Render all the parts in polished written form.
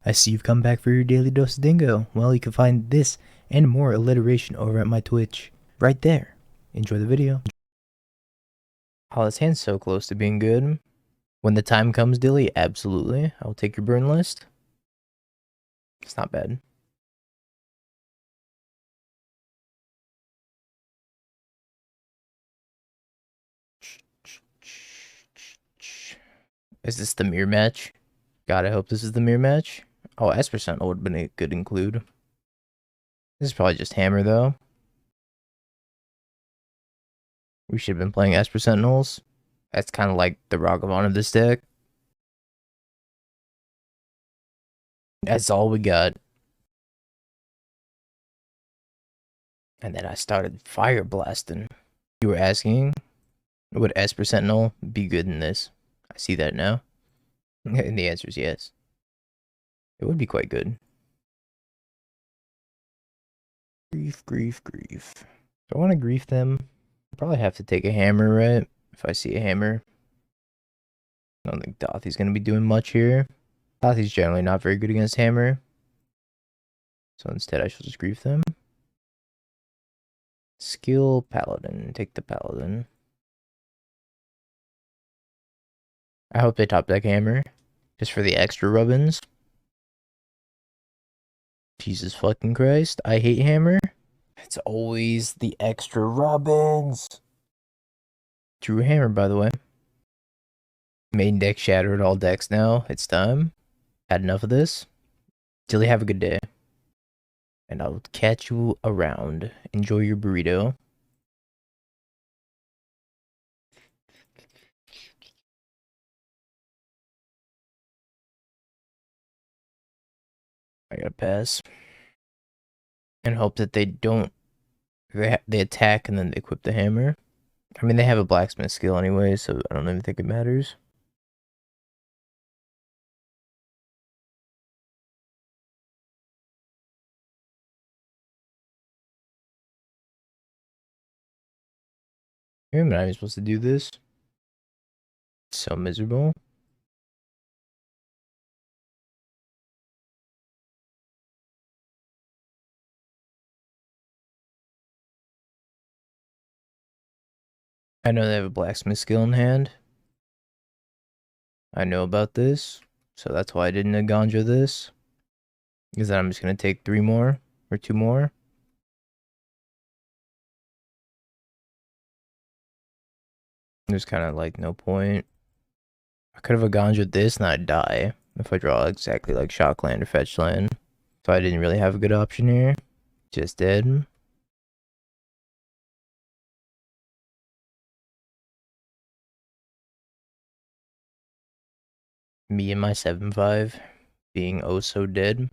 I see you've come back for your daily dose of dingo. Well, you can find this and more alliteration over at my Twitch. Right there. Enjoy the video. Oh, this hand's so close to being good. When the time comes, Dilly, absolutely. I'll take your burn list. It's not bad. Is this the mirror match? God, I hope this is the mirror match. Oh, Esper Sentinel would have been a good include. This is probably just Hammer, though. We should have been playing Esper Sentinels. That's kind of like the Ragavan of this deck. That's all we got. And then I started fire blasting. You were asking, would Esper Sentinel be good in this? I see that now. And the answer is yes. It would be quite good. Grief, grief, grief. Do I want to grief them? I'll probably have to take a hammer, right? If I see a hammer. I don't think Dauthi's going to be doing much here. Dauthi's generally not very good against hammer. So instead I shall just grief them. Skill Paladin. Take the Paladin. I hope they top deck hammer. Just for the extra rubbins. Jesus fucking Christ. I hate hammer. It's always the extra rubbins. Drew hammer, by the way. Main deck shattered all decks now. It's time. Had enough of this. Dilly, have a good day. And I'll catch you around. Enjoy your burrito. I gotta pass. And hope that they don't... They attack and then they equip the hammer. I mean, they have a blacksmith skill anyway, so I don't even think it matters. I'm not even supposed to do this. It's so miserable. I know they have a blacksmith skill in hand. I know about this, so that's why I didn't Eiganjo this. Because then I'm just going to take 3 more, or 2 more. There's kind of like no point. I could have Eiganjoed this and I'd die if I draw exactly like Shockland or Fetchland. So I didn't really have a good option here. Just did. Me and my 7-5 being oh so dead.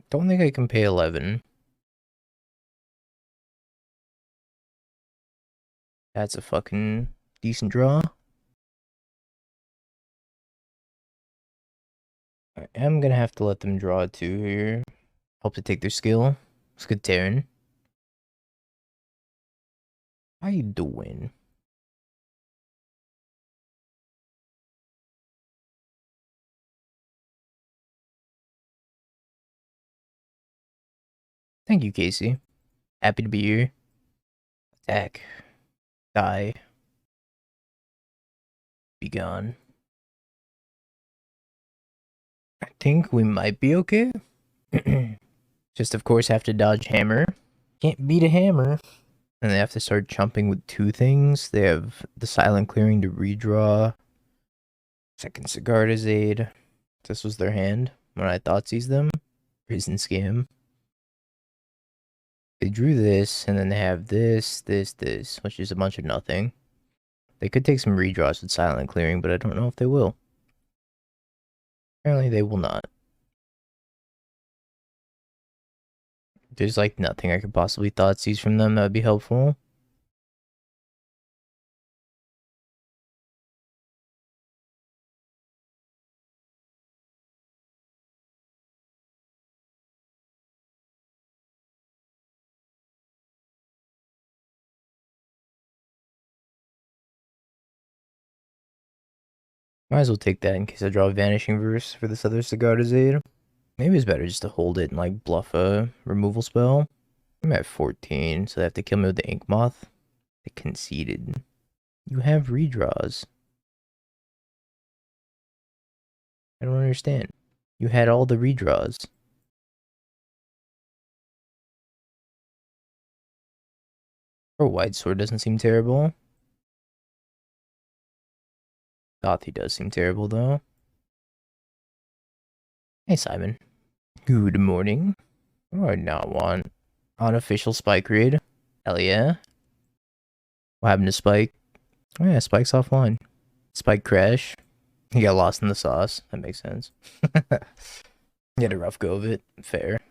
Don't think I can pay 11. That's a fucking decent draw. I am gonna have to let them draw a 2 here. Hope to take their skill. It's good turn. How you doing? Thank you, Casey. Happy to be here. Attack. Die. Be gone. I think we might be okay. Just, of course, have to dodge hammer. Can't beat a hammer. And they have to start chumping with 2 things. They have the silent clearing to redraw. Second Sigarda's aid. This was their hand when I Thoughtseize them. Prison Scam. They drew this, and then they have this, which is a bunch of nothing. They could take some redraws with silent clearing, but I don't know if they will. Apparently they will not. There's like nothing I could possibly Thoughtseize from them that would be helpful. Might as well take that in case I draw Vanishing Verse for this other Sigarda's aid. Maybe it's better just to hold it and like bluff a removal spell. I'm at 14, so they have to kill me with the Ink Moth. They conceded. You have redraws. I don't understand. You had all the redraws. Or White Sword doesn't seem terrible. Dauthi does seem terrible though. Hey Simon. Good morning. What do I not want? Unofficial Spike raid. Hell yeah. What happened to Spike? Oh yeah, Spike's offline. Spike crash. He got lost in the sauce. That makes sense. He had a rough go of it. Fair.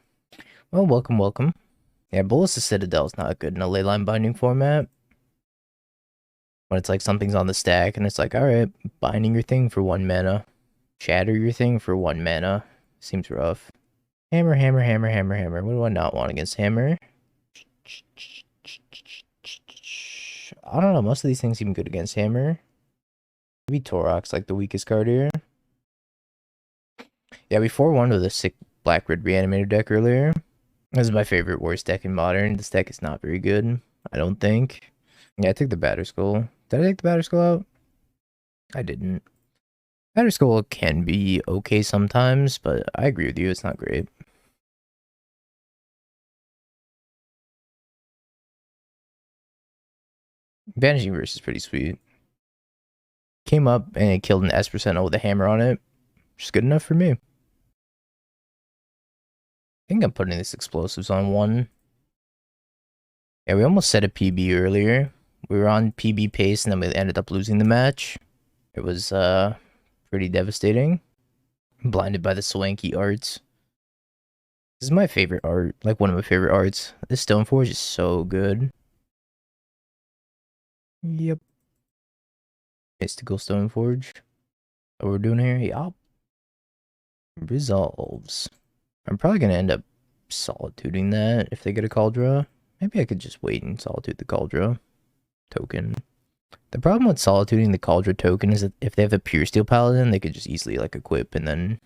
Well, welcome, welcome. Yeah, Bolas' Citadel's not good in a leyline binding format. When it's like something's on the stack and it's like, alright, binding your thing for 1 mana. Shatter your thing for 1 mana. Seems rough. Hammer, hammer, hammer, hammer, hammer. What do I not want against hammer? I don't know. Most of these things seem good against hammer. Maybe Tourach's like the weakest card here. Yeah, we 4-1 with a sick black-red reanimator deck earlier. This is my favorite worst deck in Modern. This deck is not very good, I don't think. Yeah, I took the Batterskull. Did I take the Batterskull out? I didn't. Batterskull can be okay sometimes, but I agree with you, it's not great. Vanishing Verse is pretty sweet. Came up and it killed an S% with a hammer on it. Which is good enough for me. I think I'm putting this explosives on 1. Yeah, we almost set a PB earlier. We were on PB pace and then we ended up losing the match. It was pretty devastating. I'm blinded by the swanky arts. This is my favorite art, like one of my favorite arts. This Stoneforge is so good. Yep. Mystical Stoneforge. What we're doing here? Yup. Resolves. I'm probably gonna end up solituding that if they get a Kaldra. Maybe I could just wait and solitude the Kaldra token. The problem with solituding the Kaldra token is that if they have a Pure Steel Paladin, they could just easily like equip and then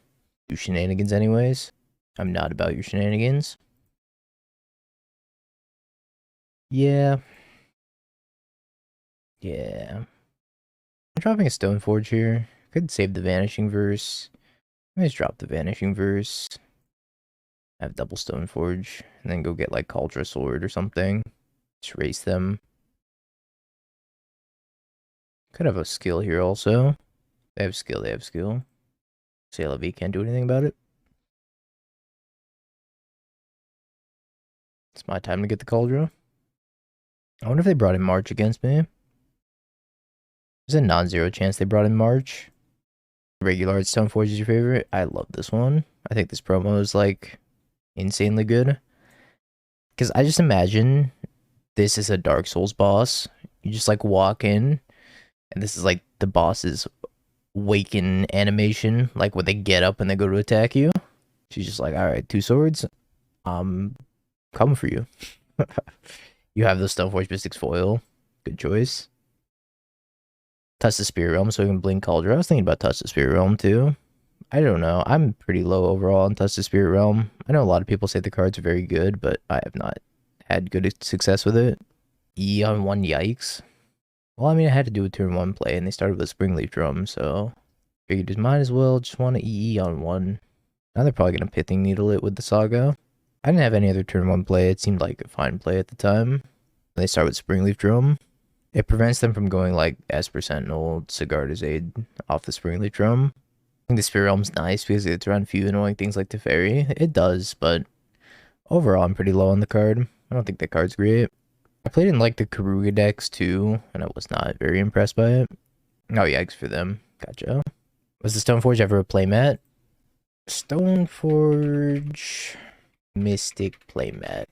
do shenanigans anyways. I'm not about your shenanigans. Yeah. Yeah. I'm dropping a Stoneforge here. Could save the Vanishing Verse. Let me just drop the Vanishing Verse. Have double Stoneforge. And then go get like Kaldra Sword or something. Just race them. Could have a skill here also. They have skill, they have skill. CLV can't do anything about it. It's my time to get the Kaldra. I wonder if they brought in March against me. There's a non-zero chance they brought in March. Regular Art Stoneforge is your favorite? I love this one. I think this promo is like insanely good. Because I just imagine this is a Dark Souls boss. You just like walk in and this is like the boss's waken animation. Like when they get up and they go to attack you. She's just like, alright, 2 swords. I'm coming for you. You have the Stoneforge Mystic's foil. Good choice. Touch the Spirit Realm so we can blink Kaldra. I was thinking about Touch the Spirit Realm too. I don't know. I'm pretty low overall on Touch the Spirit Realm. I know a lot of people say the cards are very good, but I have not had good success with it. E on 1, yikes. Well, I mean, I had to do a turn 1 play, and they started with a Springleaf Drum, so figured just might as well just want to EE on 1. Now they're probably going to Pithing Needle it with the Saga. I didn't have any other turn 1 play. It seemed like a fine play at the time. They start with Springleaf Drum. It prevents them from going like Esper Sentinel, Sigarda's Aid off the Springleaf Drum. I think the Spirit Realm's nice because it's around a few annoying things like Teferi. It does, but overall I'm pretty low on the card. I don't think that card's great. I played in like the Karuga decks too, and I was not very impressed by it. Oh, yikes for them. Gotcha. Was the Stoneforge ever a playmat? Stoneforge Mystic playmat.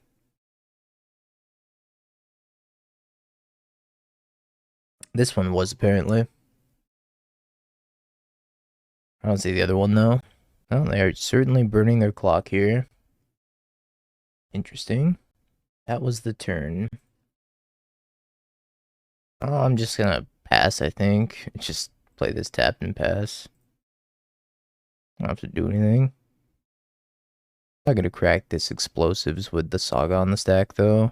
This one was apparently. I don't see the other one though. Oh, they are certainly burning their clock here. Interesting. That was the turn. Oh, I'm just gonna pass, I think. Just play this tap and pass. I don't have to do anything. I'm not gonna crack this explosives with the Saga on the stack though.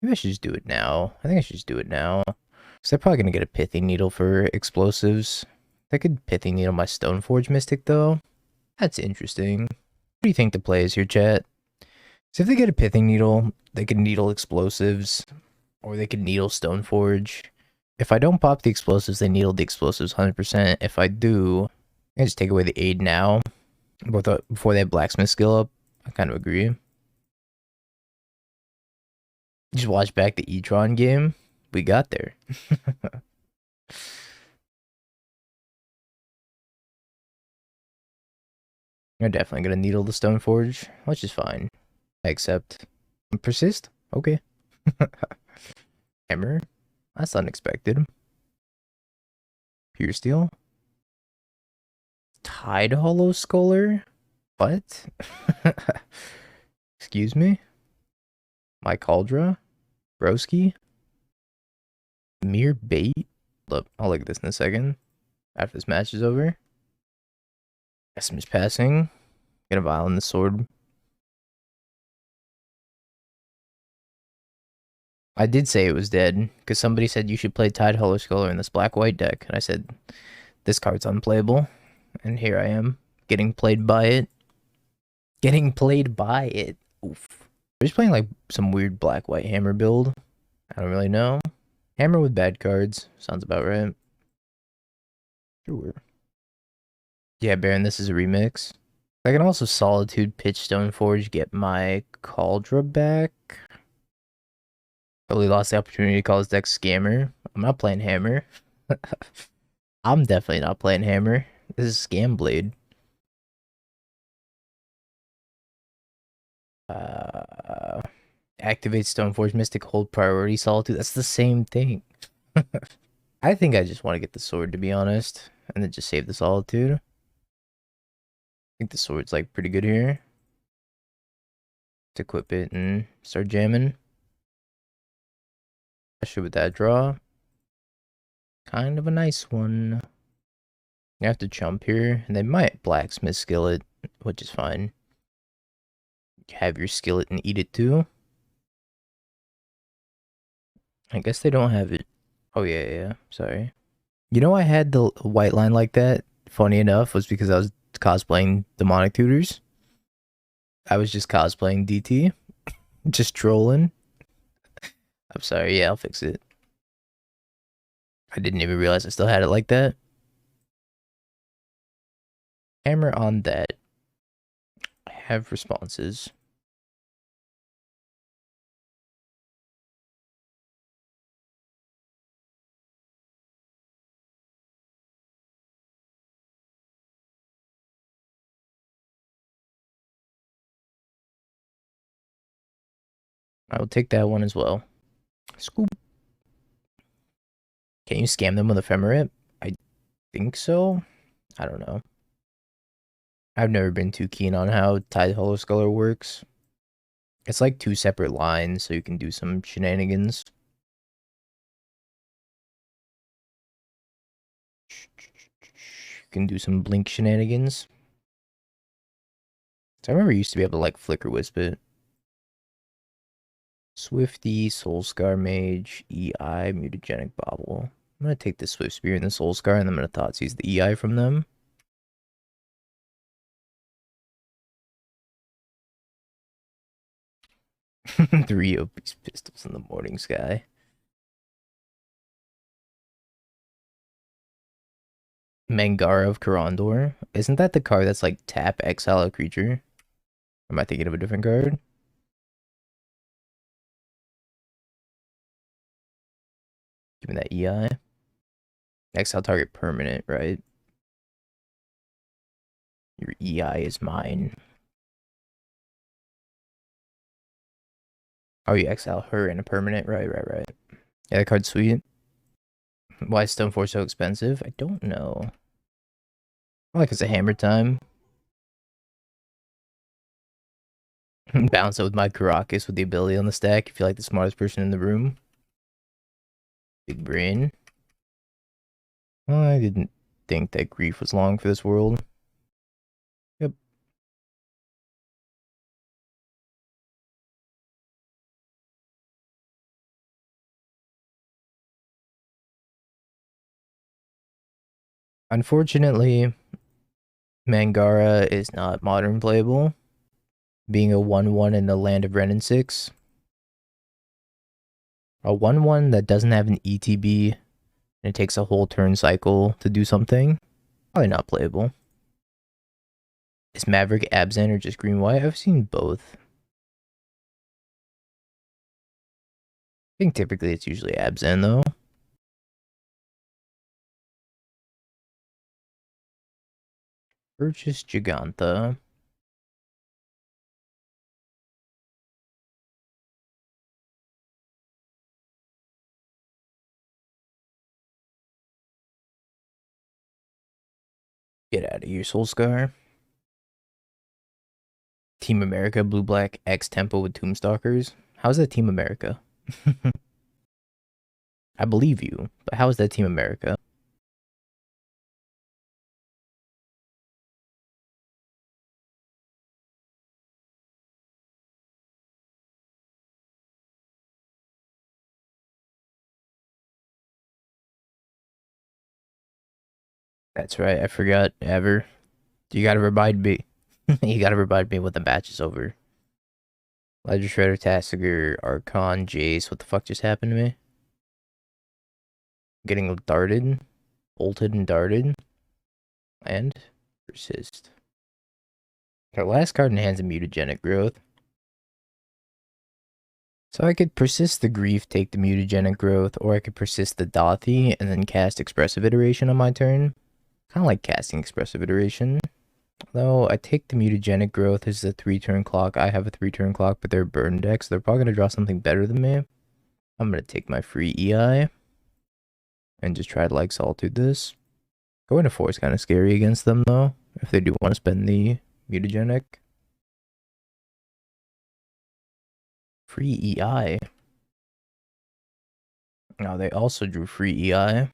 Maybe I should just do it now. I think I should just do it now. Because I'm probably gonna get a Pithing Needle for explosives. I could Pithing Needle my Stoneforge Mystic though. That's interesting. What do you think the play is here, chat? So if they get a Pithing Needle, they can needle explosives, or they can needle Stoneforge. If I don't pop the explosives, they needle the explosives 100%. If I do, I just take away the aid now, before they have blacksmith skill up. I kind of agree. Just watch back the E-Tron game. We got there. You're definitely gonna needle the Stoneforge, which is fine. I accept. Persist? Okay. Hammer? That's unexpected. Pure Steel? Tide Hollow Sculler? What? Excuse me? My Kaldra? Broski? Mere bait? Look, I'll look at this in a second. After this match is over. Esm's passing. Gonna violin the sword. I did say it was dead, because somebody said you should play Tide Hollow Sculler in this black-white deck, and I said, this card's unplayable. And here I am, getting played by it. Getting played by it. Oof. I'm just playing like some weird black-white hammer build. I don't really know. Hammer with bad cards. Sounds about right. Sure. Yeah, Baron, this is a remix. I can also Solitude, pitch Stoneforge, get my Kaldra back. Totally lost the opportunity to call this deck Scammer. I'm not playing Hammer. I'm definitely not playing Hammer. This is Scamblade. Activate Stoneforge Mystic, hold priority Solitude. That's the same thing. I think I just want to get the sword, to be honest, and then just save the Solitude. I think the sword's like pretty good here. To equip it and start jamming. Especially with that draw. Kind of a nice one. You have to jump here, and they might blacksmith skillet, which is fine. Have your skillet and eat it too. I guess they don't have it. Oh yeah, sorry. You know I had the white line like that, funny enough, was because I was cosplaying Demonic Tutors. I was just cosplaying DT. Just trolling. I'm sorry, yeah, I'll fix it. I didn't even realize I still had it like that. Hammer on that. I have responses. I will take that one as well. Scoop. Can you scam them with Ephemerate? I think so. I don't know. I've never been too keen on how Tide Hollow Sculler works. It's like two separate lines, so you can do some shenanigans. You can do some blink shenanigans. So I remember you used to be able to like flicker wisp it. Swifty, Soulscar Mage, EI, Mutagenic Bobble. I'm gonna take the Swift Spear and the Soulscar, and I'm gonna Thoughtseize the EI from them. Three obese pistols in the morning sky. Mangara of Karandor. Isn't that the card that's like tap exile a creature? Or am I thinking of a different card? Give me that EI. Exile target permanent, right? Your EI is mine. Oh, you exile her in a permanent? Right. Yeah, that card's sweet. Why is Stoneforge so expensive? I don't know. Like it's a hammer time. Bounce it with my Karakas with the ability on the stack. If you're like the smartest person in the room. Big brain. I didn't think that grief was long for this world. Yep. Unfortunately, Mangara is not modern playable, being a 1/1 in the land of Ren and 6. A 1/1 that doesn't have an ETB and it takes a whole turn cycle to do something, probably not playable. Is Maverick Abzan or just green-white? I've seen both. I think typically it's usually Abzan though. Purchase Giganta. Get out of here, Soulscar. Team America, Blue Black, X Tempo with Tombstalkers. How's that Team America? I believe you, but how is that Team America? That's right, I forgot. Ever. You gotta remind me. You gotta remind me when the match is over. Ledger Shredder, Tassiger, Archon, Jace. What the fuck just happened to me? Getting darted, bolted and darted. And persist. Our last card in hand's a Mutagenic Growth. So I could persist the Grief, take the Mutagenic Growth, or I could persist the Dauthi and then cast Expressive Iteration on my turn. Kind of like casting Expressive Iteration. Though I take the Mutagenic Growth. This is a 3-turn clock. I have a 3-turn clock, but they're burn decks. So they're probably going to draw something better than me. I'm going to take my free EI and just try to like Solitude this. Going to 4 is kind of scary against them though, if they do want to spend the Mutagenic. Free EI. No, they also drew free EI.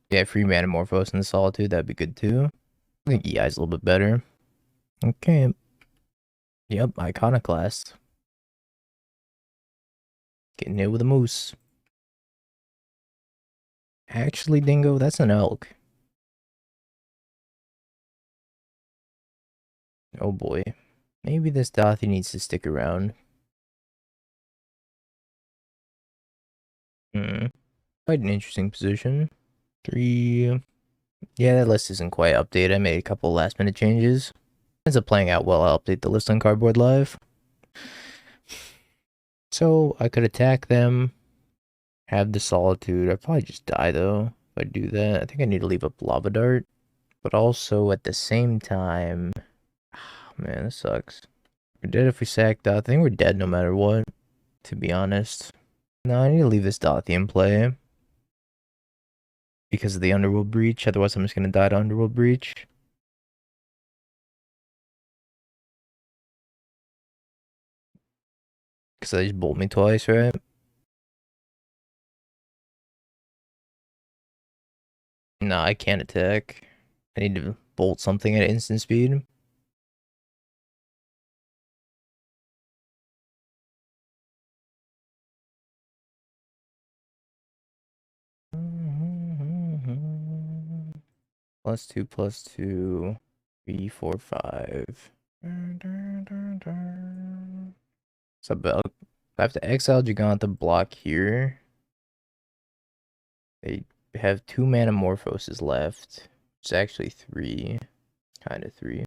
Yeah, free Manamorphose and Solitude, that'd be good too. I think EI is a little bit better. Okay. Yep, Iconoclast. Getting hit with a moose. Actually, Dingo, that's an elk. Oh boy. Maybe this Dauthi needs to stick around. Quite an interesting position. 3. Yeah, that list isn't quite updated. I made a couple last minute changes. Ends up playing out well. I'll update the list on Cardboard Live. So I could attack them, have the Solitude. I'd probably just die though if I do that. I think I need to leave up Lava Dart. But also at the same time, oh, man, this sucks. We're dead if we sack Dauthi. I think we're dead no matter what, to be honest. No, I need to leave this Dauthi in play because of the Underworld Breach. Otherwise, I'm just going to die to Underworld Breach. Because they just bolt me twice, right? No, I can't attack. I need to bolt something at instant speed. +2, +2, 3, 4, 5. So I have to exile Giganta, block here. They have 2 Manamorphoses left. It's actually 3. Kind of 3.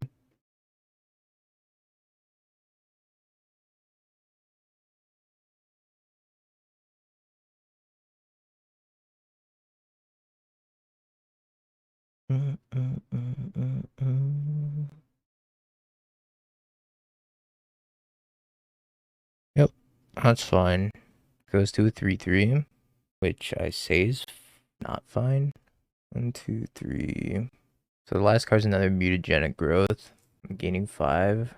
Yep, that's fine. Goes to a 3/3, which I say is not fine. 1, 2, 3. So the last card's another Mutagenic Growth. I'm gaining 5.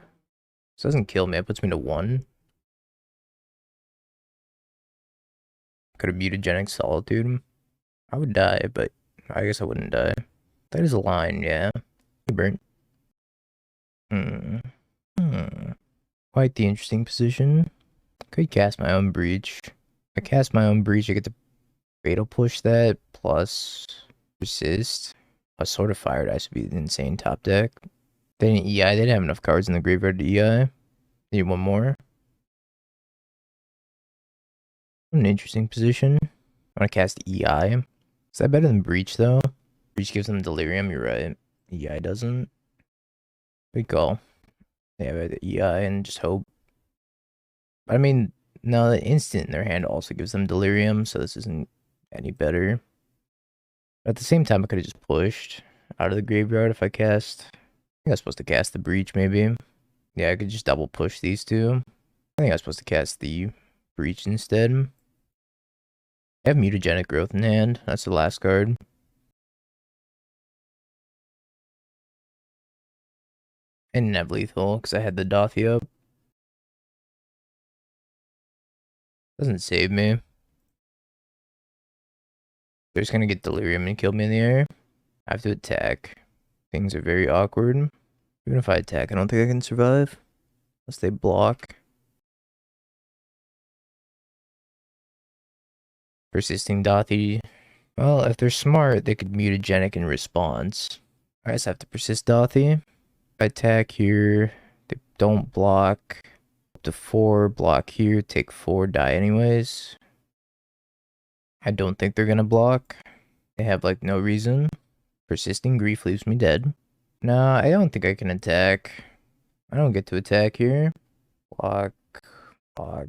This doesn't kill me, it puts me to 1. Could have Mutagenic Solitude. I would die, but I guess I wouldn't die. That is a line, yeah. Burnt. Quite the interesting position. Could cast my own breach. If I cast my own breach, I get to fatal push that plus resist. A Sword of Fire Dice would be an insane top deck. They didn't EI, they didn't have enough cards in the graveyard to EI. Need one more. An interesting position. I want to cast EI. Is that better than Breach, though? Breach gives them Delirium, you're right. EI doesn't. Good call. They have EI and just hope. But I mean, no, the instant in their hand also gives them Delirium, so this isn't any better. But at the same time, I could have just pushed out of the graveyard if I cast. I think I was supposed to cast the Breach, maybe. Yeah, I could just double push these two. I think I was supposed to cast the Breach instead. I have Mutagenic Growth in hand. That's the last card. I didn't have lethal because I had the Dauthi up. Doesn't save me. They're just gonna get Delirium and kill me in the air. I have to attack. Things are very awkward. Even if I attack, I don't think I can survive. Unless they block. Persisting Dauthi. Well, if they're smart, they could Mutagenic in response. I just have to persist Dauthi. If I attack here, they don't block. Up to 4, block here, take 4, die anyways. I don't think they're gonna block. They have like no reason. Persisting Grief leaves me dead. Nah, I don't think I can attack. I don't get to attack here. Block. Block.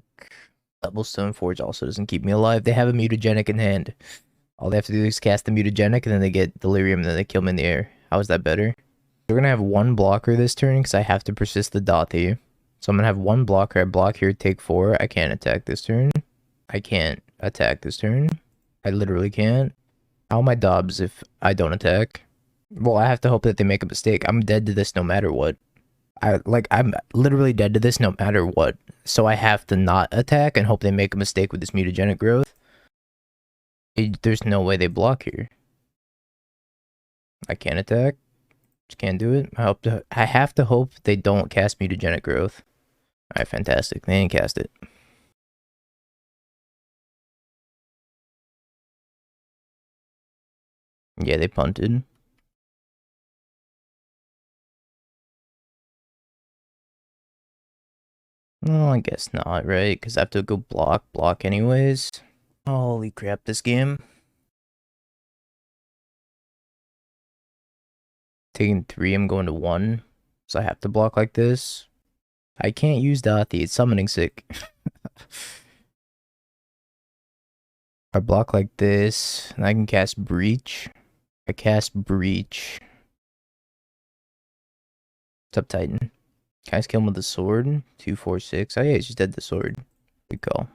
Double Stoneforge also doesn't keep me alive. They have a Mutagenic in hand. All they have to do is cast the Mutagenic and then they get Delirium and then they kill me in the air. How is that better? We're gonna have one blocker this turn because I have to persist the Dauthi. So I'm gonna have one blocker. I block here, take 4. I can't attack this turn. I can't attack this turn. I literally can't. How am I Dobbs if I don't attack? Well, I have to hope that they make a mistake. I'm dead to this no matter what. I'm literally dead to this no matter what. So I have to not attack and hope they make a mistake with this Mutagenic Growth. There's no way they block here. I can't attack. Just can't do it. I have to hope they don't cast Mutagenic Growth. Alright, fantastic. They didn't cast it. Yeah, they punted. Well, I guess not, right? Because I have to go block anyways. Holy crap, this game. Taking 3, I'm going to 1. So I have to block like this. I can't use Dauthi, it's summoning sick. I block like this, and I can cast Breach. I cast Breach. What's up, Titan? Can I just kill him with the sword? 2, 4, 6. Oh yeah, he's just dead to the sword. Good call.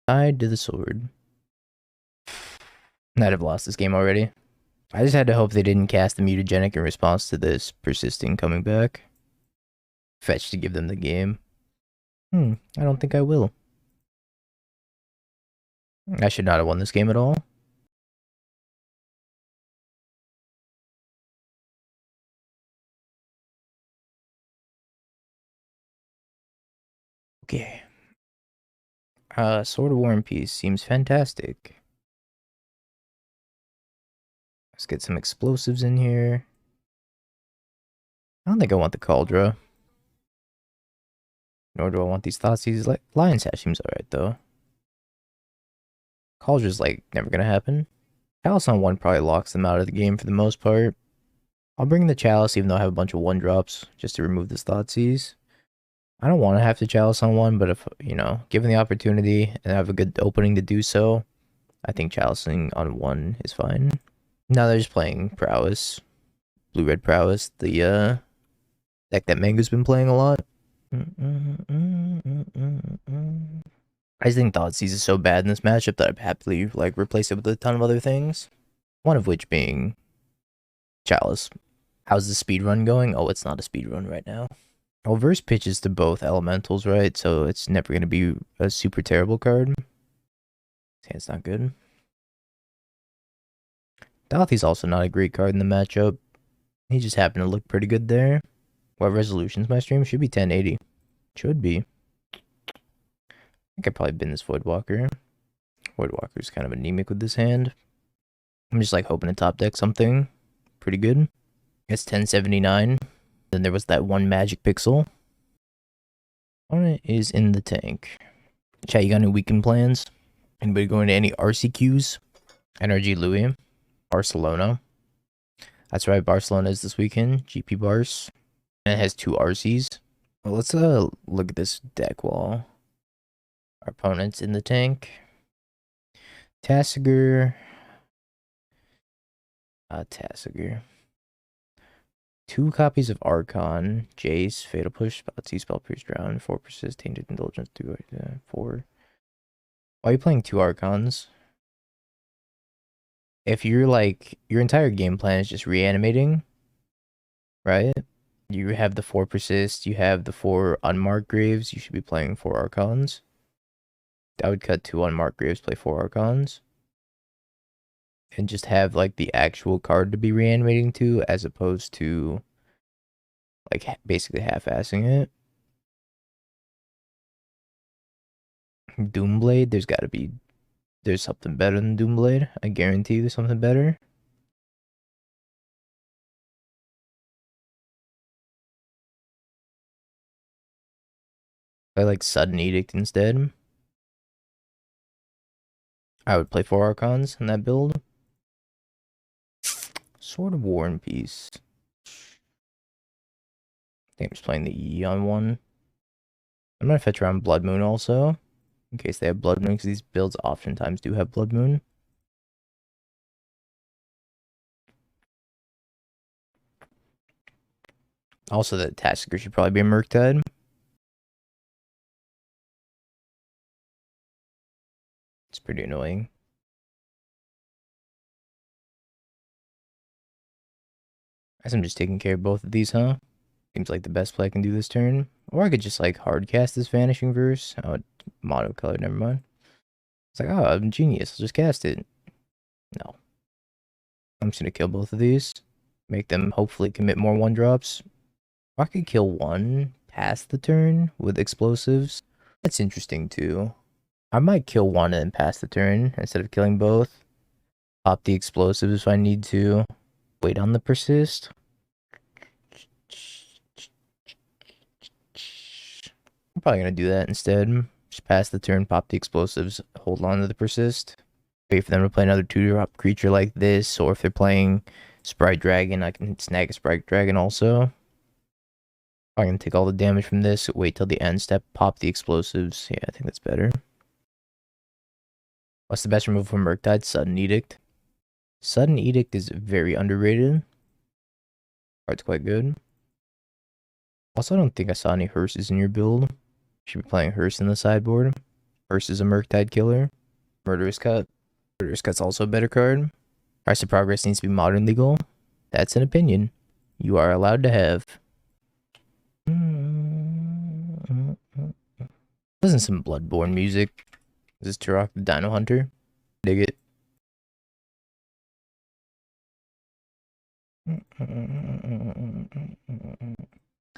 Tied to the sword. I'd have lost this game already. I just had to hope they didn't cast the Mutagenic in response to this persisting coming back. Fetch to give them the game. I don't think I will. I should not have won this game at all. Okay. Sword of War and Peace seems fantastic. Let's get some explosives in here. I don't think I want the Kaldra. Nor do I want these Thoughtseize. Lion Sash seems alright, though. Kaldra's, like, never gonna happen. Chalice on 1 probably locks them out of the game for the most part. I'll bring the Chalice, even though I have a bunch of 1-drops, just to remove this Thoughtseize. I don't want to have to Chalice on 1, but if, you know, given the opportunity and I have a good opening to do so, I think Chalicing on 1 is fine. Now they're just playing Prowess. Blue-Red Prowess, the deck that Mango's been playing a lot. I just think Thoughtseize is so bad in this matchup that I'd happily like replace it with a ton of other things. One of which being Chalice. How's the speed run going? Oh, it's not a speed run right now. Well, Verse pitches to both elementals, right? So it's never going to be a super terrible card. It's not good. Dauthi's also not a great card in the matchup. He just happened to look pretty good there. What resolution's my stream? Should be 1080. Should be. I think I probably bin this Voidwalker. Voidwalker's kind of anemic with this hand. I'm just like hoping to top deck something pretty good. It's 1079. Then there was that one magic pixel. Opponent is in the tank. Chat, you got any weekend plans? Anybody going to any RCQs? NRG Louis. Barcelona. That's right, Barcelona is this weekend. GP Bars. And it has 2 RCs. Well, let's look at this deck while our opponent's in the tank. Tassiger. Tassiger. 2 copies of Archon, Jace, Fatal Push, Thoughtseize, Spell Pierce, Drown, 4 Persist, Tainted Indulgence, 2, 4. Why are you playing 2 Archons? If you're like, your entire game plan is just reanimating, right? You have the 4 Persist, you have the 4 Unmarked Graves, you should be playing 4 Archons. I would cut 2 Unmarked Graves, play 4 Archons. And just have like the actual card to be reanimating to, as opposed to like basically half-assing it. Doomblade, there's something better than Doomblade. I guarantee you there's something better. I like Sudden Edict instead. I would play 4 Archons in that build. Sword of War and Peace. I think I'm just playing the Eon one. I'm gonna fetch around Blood Moon also, in case they have Blood Moon, because these builds oftentimes do have Blood Moon. Also, that Tassiger should probably be a Murktide. It's pretty annoying. I guess I'm just taking care of both of these, huh? Seems like the best play I can do this turn. Or I could just like hard cast this Vanishing Verse. Oh, monocolor, never mind. It's like, oh, I'm genius. I'll just cast it. No. I'm just gonna kill both of these. Make them hopefully commit more 1-drops. Or I could kill one past the turn with explosives. That's interesting too. I might kill one and then pass the turn instead of killing both. Pop the explosives if I need to. Wait on the persist. I'm probably gonna do that instead. Just pass the turn, pop the explosives, hold on to the persist. Wait for them to play another 2-drop creature like this, or if they're playing Sprite Dragon, I can snag a Sprite Dragon also. I'm gonna take all the damage from this, wait till the end step, pop the explosives. Yeah, I think that's better. What's the best removal from Murktide? Sudden Edict. Sudden Edict is very underrated. Card's quite good. Also, I don't think I saw any hearses in your build. Should be playing Hearse in the sideboard. Hearse is a Murktide killer. Murderous Cut. Murderous Cut's also a better card. Price of Progress needs to be modern legal. That's an opinion you are allowed to have. Listen to some Bloodborne music. This is Tourach the Dino Hunter. Dig it.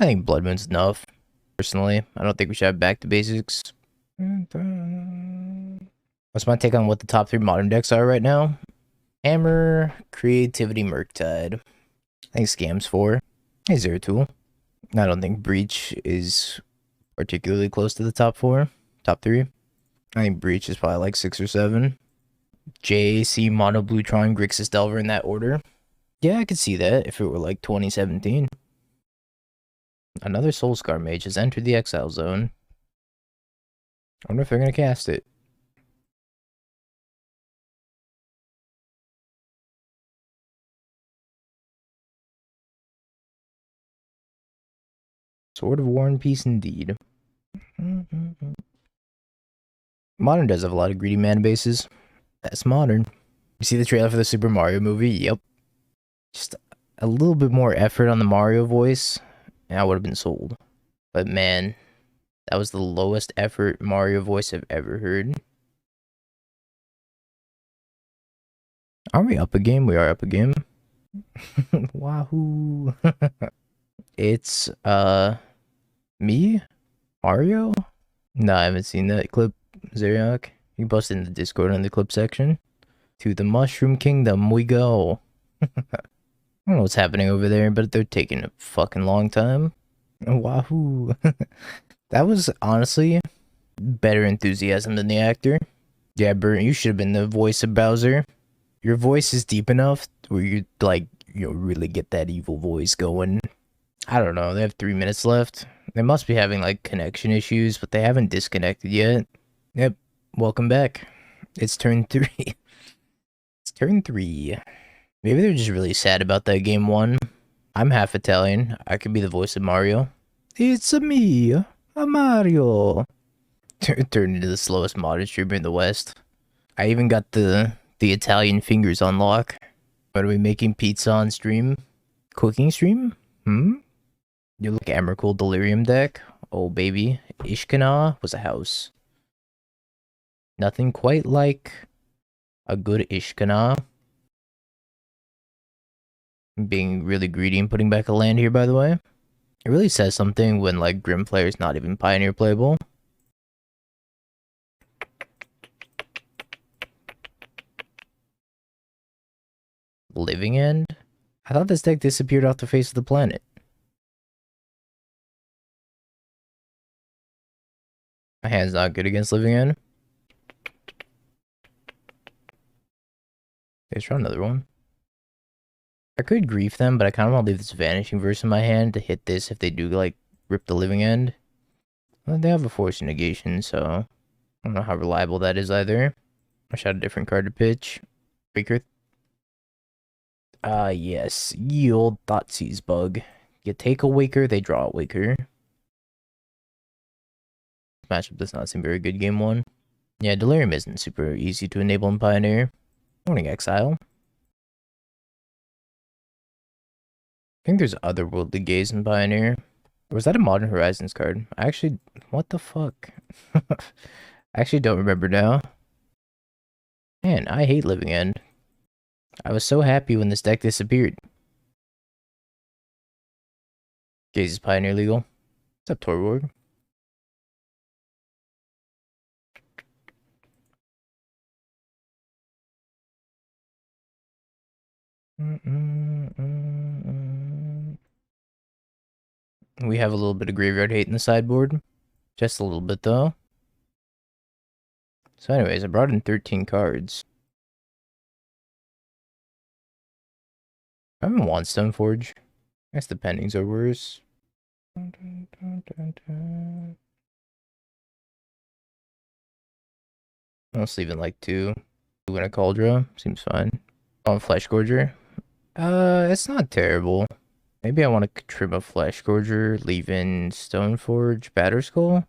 I think Blood Moon's enough. Personally, I don't think we should have back to basics. What's my take on what the top 3 modern decks are right now? Hammer, Creativity, Murktide. I think Scam's 4. Hey, Zeratul. I don't think Breach is particularly close to the top 4. Top 3. I think Breach is probably like 6 or 7. JC, Mono, Blue, Tron, Grixis, Delver in that order. Yeah, I could see that if it were like 2017. Another Soulscar Mage has entered the exile zone. I wonder if they're going to cast it. Sword of War and Peace indeed. Modern does have a lot of greedy mana bases. That's modern. You see the trailer for the Super Mario movie? Yep. Just a little bit more effort on the Mario voice, and I would have been sold. But man, that was the lowest effort Mario voice I've ever heard. Are we up a game? We are up a game. Wahoo. It's, me? Mario? No, I haven't seen that clip, Zeriak. You posted in the Discord in the clip section. To the Mushroom Kingdom we go. I don't know what's happening over there, but they're taking a fucking long time. Wahoo. That was honestly better enthusiasm than the actor. Yeah, Bert, you should have been the voice of Bowser. Your voice is deep enough where you like, really get that evil voice going. I don't know, they have 3 minutes left. They must be having like connection issues, but they haven't disconnected yet. Yep, welcome back. It's turn 3. It's turn 3. Maybe they're just really sad about that game 1. I'm half Italian. I could be the voice of Mario. It's me, a Mario. Turned into the slowest modded streamer in the West. I even got the Italian fingers on lock. What are we making pizza on stream? Cooking stream? You look Emrakul Delirium deck? Oh baby, Ishkana was a house. Nothing quite like a good Ishkana. I'm being really greedy and putting back a land here, by the way. It really says something when like Grim Player's not even Pioneer playable. Living End? I thought this deck disappeared off the face of the planet. My hand's not good against Living End. Let's try another one. I could grief them, but I kind of want to leave this Vanishing Verse in my hand to hit this if they do, like, rip the Living End. Well, they have a Force Negation, so I don't know how reliable that is either. I shot a different card to pitch. Waker. Yes. Ye old Thoughtseize bug. You take a Waker, they draw a Waker. Matchup does not seem very good game 1. Yeah, Delirium isn't super easy to enable in Pioneer. Morning Exile. I think there's Otherworldly Gaze in Pioneer. Or was that a Modern Horizons card? What the fuck? I actually don't remember now. Man, I hate Living End. I was so happy when this deck disappeared. Gaze is Pioneer legal. What's up, Torborg? We have a little bit of graveyard hate in the sideboard. Just a little bit, though. So anyways, I brought in 13 cards. I haven't won Stoneforge. I guess the pendings are worse. I'll just leave it like 2. Win a Kaldra. Seems fine. On Fleshgorger. It's not terrible. Maybe I want to trim a Fleshgorger, leave in Stoneforge, Batterskull.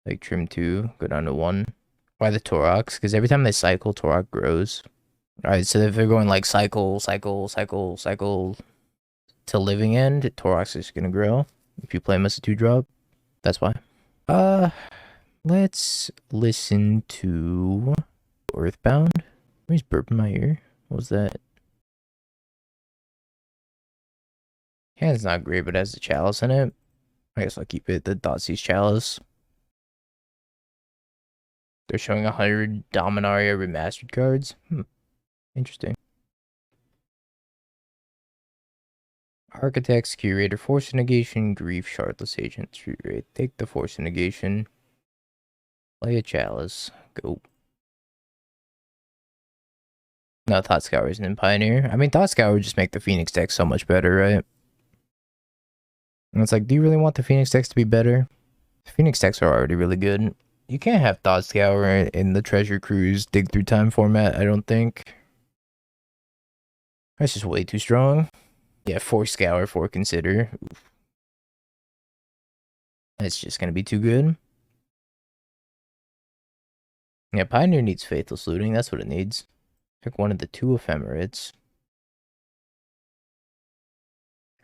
Like trim 2, go down to 1. Why the Tourachs? Because every time they cycle, Tourach grows. Alright, so if they're going like cycle to Living End, Tourach's is gonna grow. If you play him as a 2-drop, that's why. Let's listen to Earthbound. Somebody's burping my ear. What was that? Hand's not great, but has the Chalice in it. I guess I'll keep it. The Thoughtseize Chalice. They're showing 100 Dominaria remastered cards. Interesting. Architects, Curator, Force Negation, Grief, Shardless Agent, Street Wraith. Take the Force Negation. Play a Chalice. Go. No, Thoughtscour isn't in Pioneer. I mean, Thoughtscour would just make the Phoenix deck so much better, right? And it's like, do you really want the Phoenix decks to be better? The Phoenix decks are already really good. You can't have Thoughtscour in the Treasure Cruise Dig Through Time format, I don't think. That's just way too strong. Yeah, 4 Scour, 4 Consider. Oof. That's just gonna be too good. Yeah, Pioneer needs Faithless Looting, that's what it needs. Pick one of the 2 Ephemerates.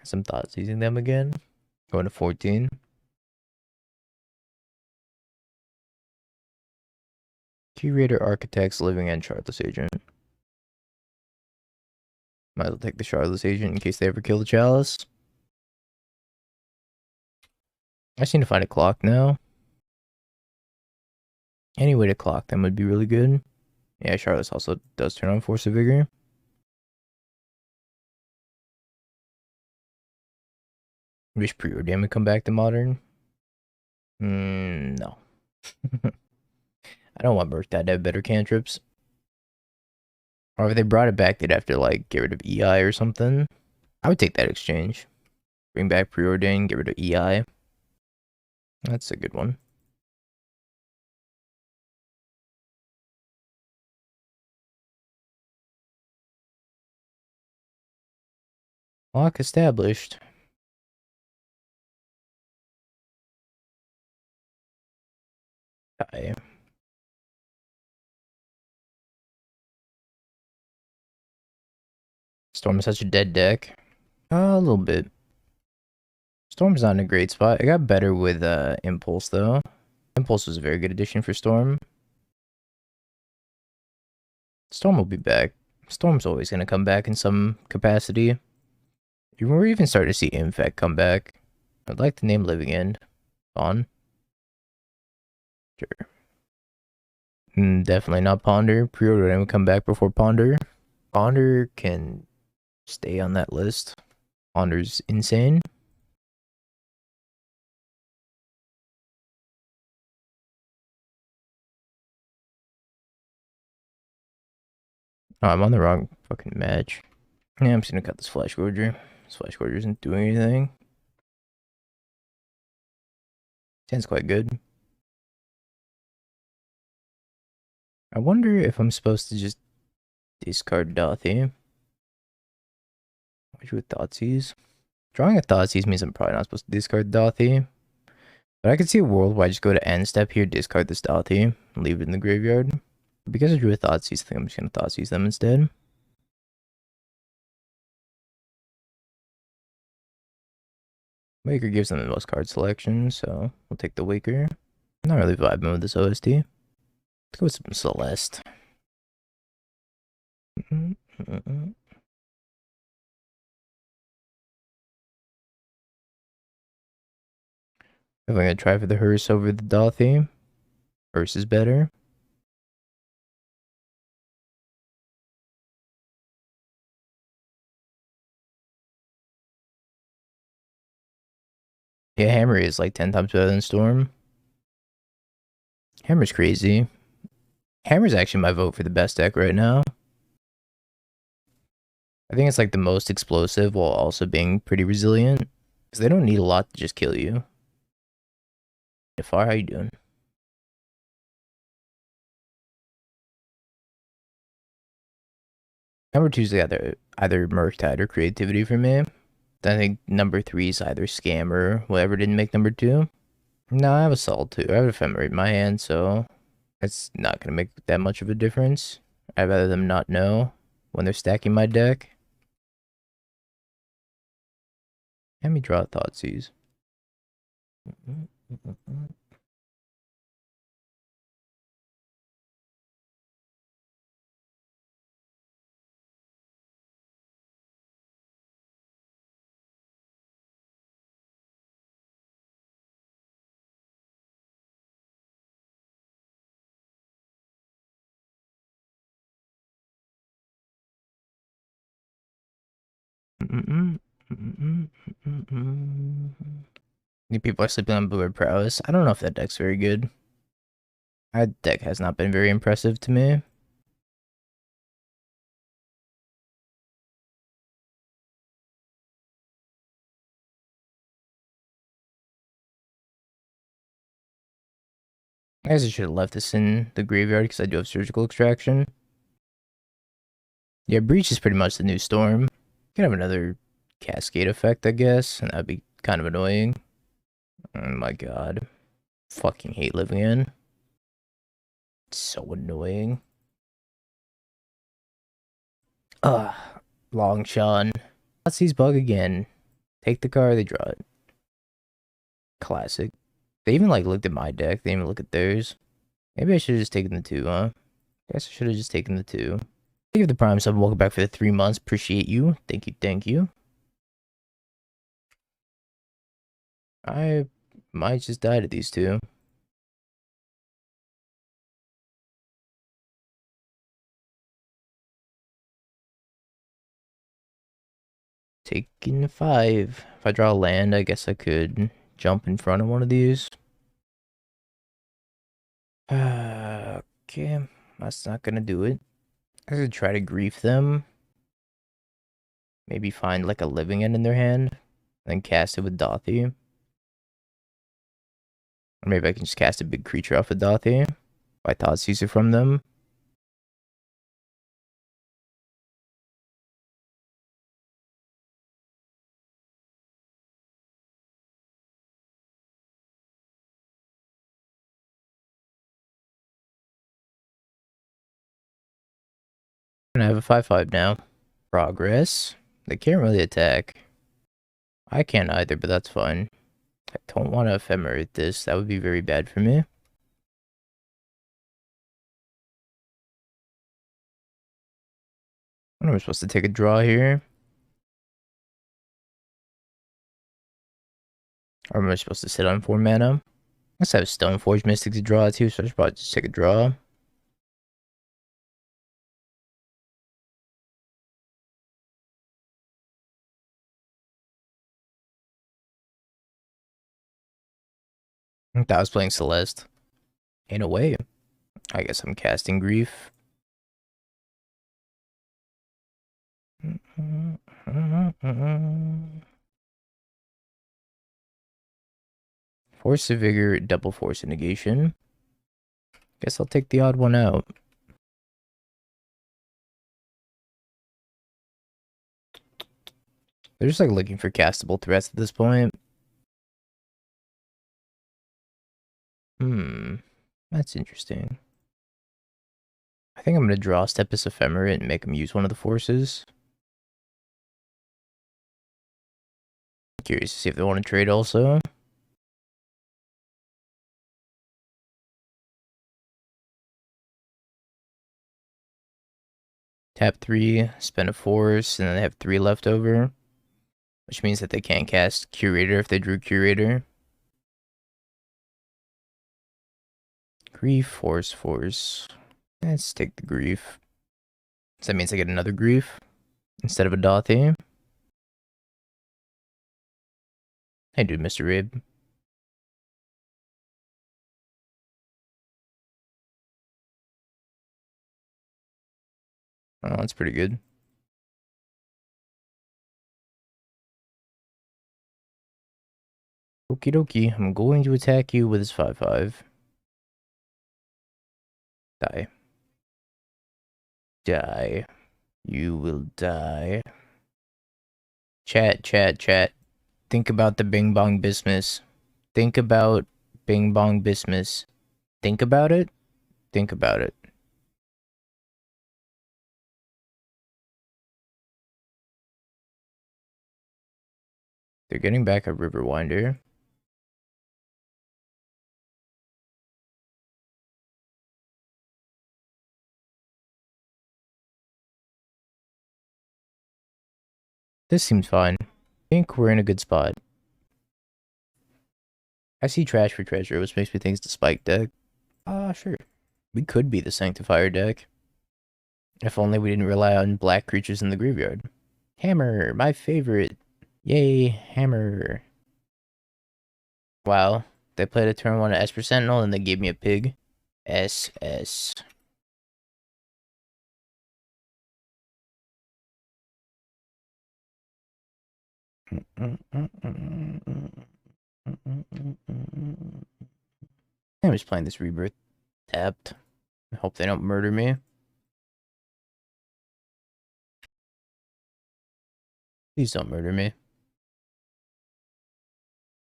Some thoughts using them again. Going to 14. Curator, Architects, Living End, Shardless Agent. Might as well take the Shardless Agent in case they ever kill the Chalice. I just need to find a clock now. Any way to clock them would be really good. Yeah, Charlotte also does turn on Force of Vigor. Wish Preordain would come back to Modern. No. I don't want Murktide to have better cantrips. Or if they brought it back, they'd have to, like, get rid of EI or something. I would take that exchange. Bring back Preordain, get rid of EI. That's a good one. Lock established. Okay. Storm is such a dead deck. A little bit. Storm's not in a great spot. It got better with Impulse, though. Impulse was a very good addition for Storm. Storm will be back. Storm's always going to come back in some capacity. We're even starting to see Infect come back. I'd like to name Living End. On. Sure. Definitely not Ponder. Preordain will come back before Ponder. Ponder can stay on that list. Ponder's insane. Oh, I'm on the wrong fucking match. Yeah, I'm just gonna cut this Fleshgorger. This Fleshgorger isn't doing anything. 10's quite good. I wonder if I'm supposed to just discard Dauthi. Which with Thoughtseize? Drawing a Thoughtseize means I'm probably not supposed to discard Dauthi. But I could see a world where I just go to end step here, discard this Dauthi, and leave it in the graveyard. Because I drew a Thoughtseize thing, I'm just gonna Thoughtseize them instead. Waker gives them the most card selection, so we'll take the Waker. I'm not really vibing with this OST. Let's go with some Celeste. If I'm gonna try for the Hearse over the Dauthi, Hearse is better. Yeah, Hammer is like 10 times better than Storm. Hammer's crazy. Hammer's actually my vote for the best deck right now. I think it's like the most explosive while also being pretty resilient. Because they don't need a lot to just kill you. Far, how you doing? Number 2's either Murktide or Creativity for me. Then I think number 3 is either Scam or whatever didn't make number 2. No, I have a Solitude. I have Ephemerate in my hand, so it's not going to make that much of a difference. I'd rather them not know when they're stacking my deck. Let me draw a Thoughtseize. People are sleeping on Blue Prowess. I don't know if that deck's very good. That deck has not been very impressive to me. I guess I should have left this in the graveyard because I do have Surgical Extraction. Yeah, Breach is pretty much the new Storm. Could have another Cascade effect, I guess, and that'd be kind of annoying. Oh my god. Fucking hate living in. It's so annoying. Ugh. Long Sean. Thoughtseize bug again. Take the card, they draw it. Classic. They even like looked at my deck. They didn't even look at theirs. Maybe I should have just taken the 2, huh? I guess I should have just taken the 2. Thank you for the Prime sub. Welcome back for the 3 months. Appreciate you. Thank you, thank you. I might just die to these 2. Taking 5. If I draw a land, I guess I could jump in front of one of these. Okay, that's not gonna do it. I could try to grief them. Maybe find like a living end in their hand, then cast it with Dauthi. Or maybe I can just cast a big creature off of Dauthi. If I Thoughtseize it from them. And I have a 5/5 now. Progress. They can't really attack. I can't either, but that's fine. I don't want to Ephemerate this. That would be very bad for me. When am I supposed to take a draw here? Or am I supposed to sit on 4 mana? Let's have Stoneforge Mystic to draw too, so I should probably just take a draw. I thought I was playing Celeste. In a way. I guess I'm casting Grief. Force of Vigor, double Force of Negation. Guess I'll take the odd one out. They're just like looking for castable threats at this point. That's interesting. I think I'm going to draw Stepis Ephemerate and make him use one of the forces. Curious to see if they want to trade also. Tap 3, spend a force, and then they have 3 left over. Which means that they can't cast Curator if they drew Curator. Grief, force. Let's take the Grief. So that means I get another Grief instead of a Dauthi. Hey dude, Mr. Rib. Oh, that's pretty good. Okie dokie, I'm going to attack you with his 5/5. Die. Die. You will die. Chat. Think about the Bing Bong Bismuth. Think about Bing Bong Bismuth. Think about it. Think about it. They're getting back a Riverwinder. This seems fine. I think we're in a good spot. I see trash for treasure, which makes me think it's the spike deck. Sure. We could be the Sanctifier deck. If only we didn't rely on black creatures in the graveyard. Hammer, my favorite. Yay, Hammer. Wow. They played a turn 1 Esper Sentinel and they gave me a pig. SS. I'm just playing this Rebirth tapped. I hope they don't murder me. Please don't murder me.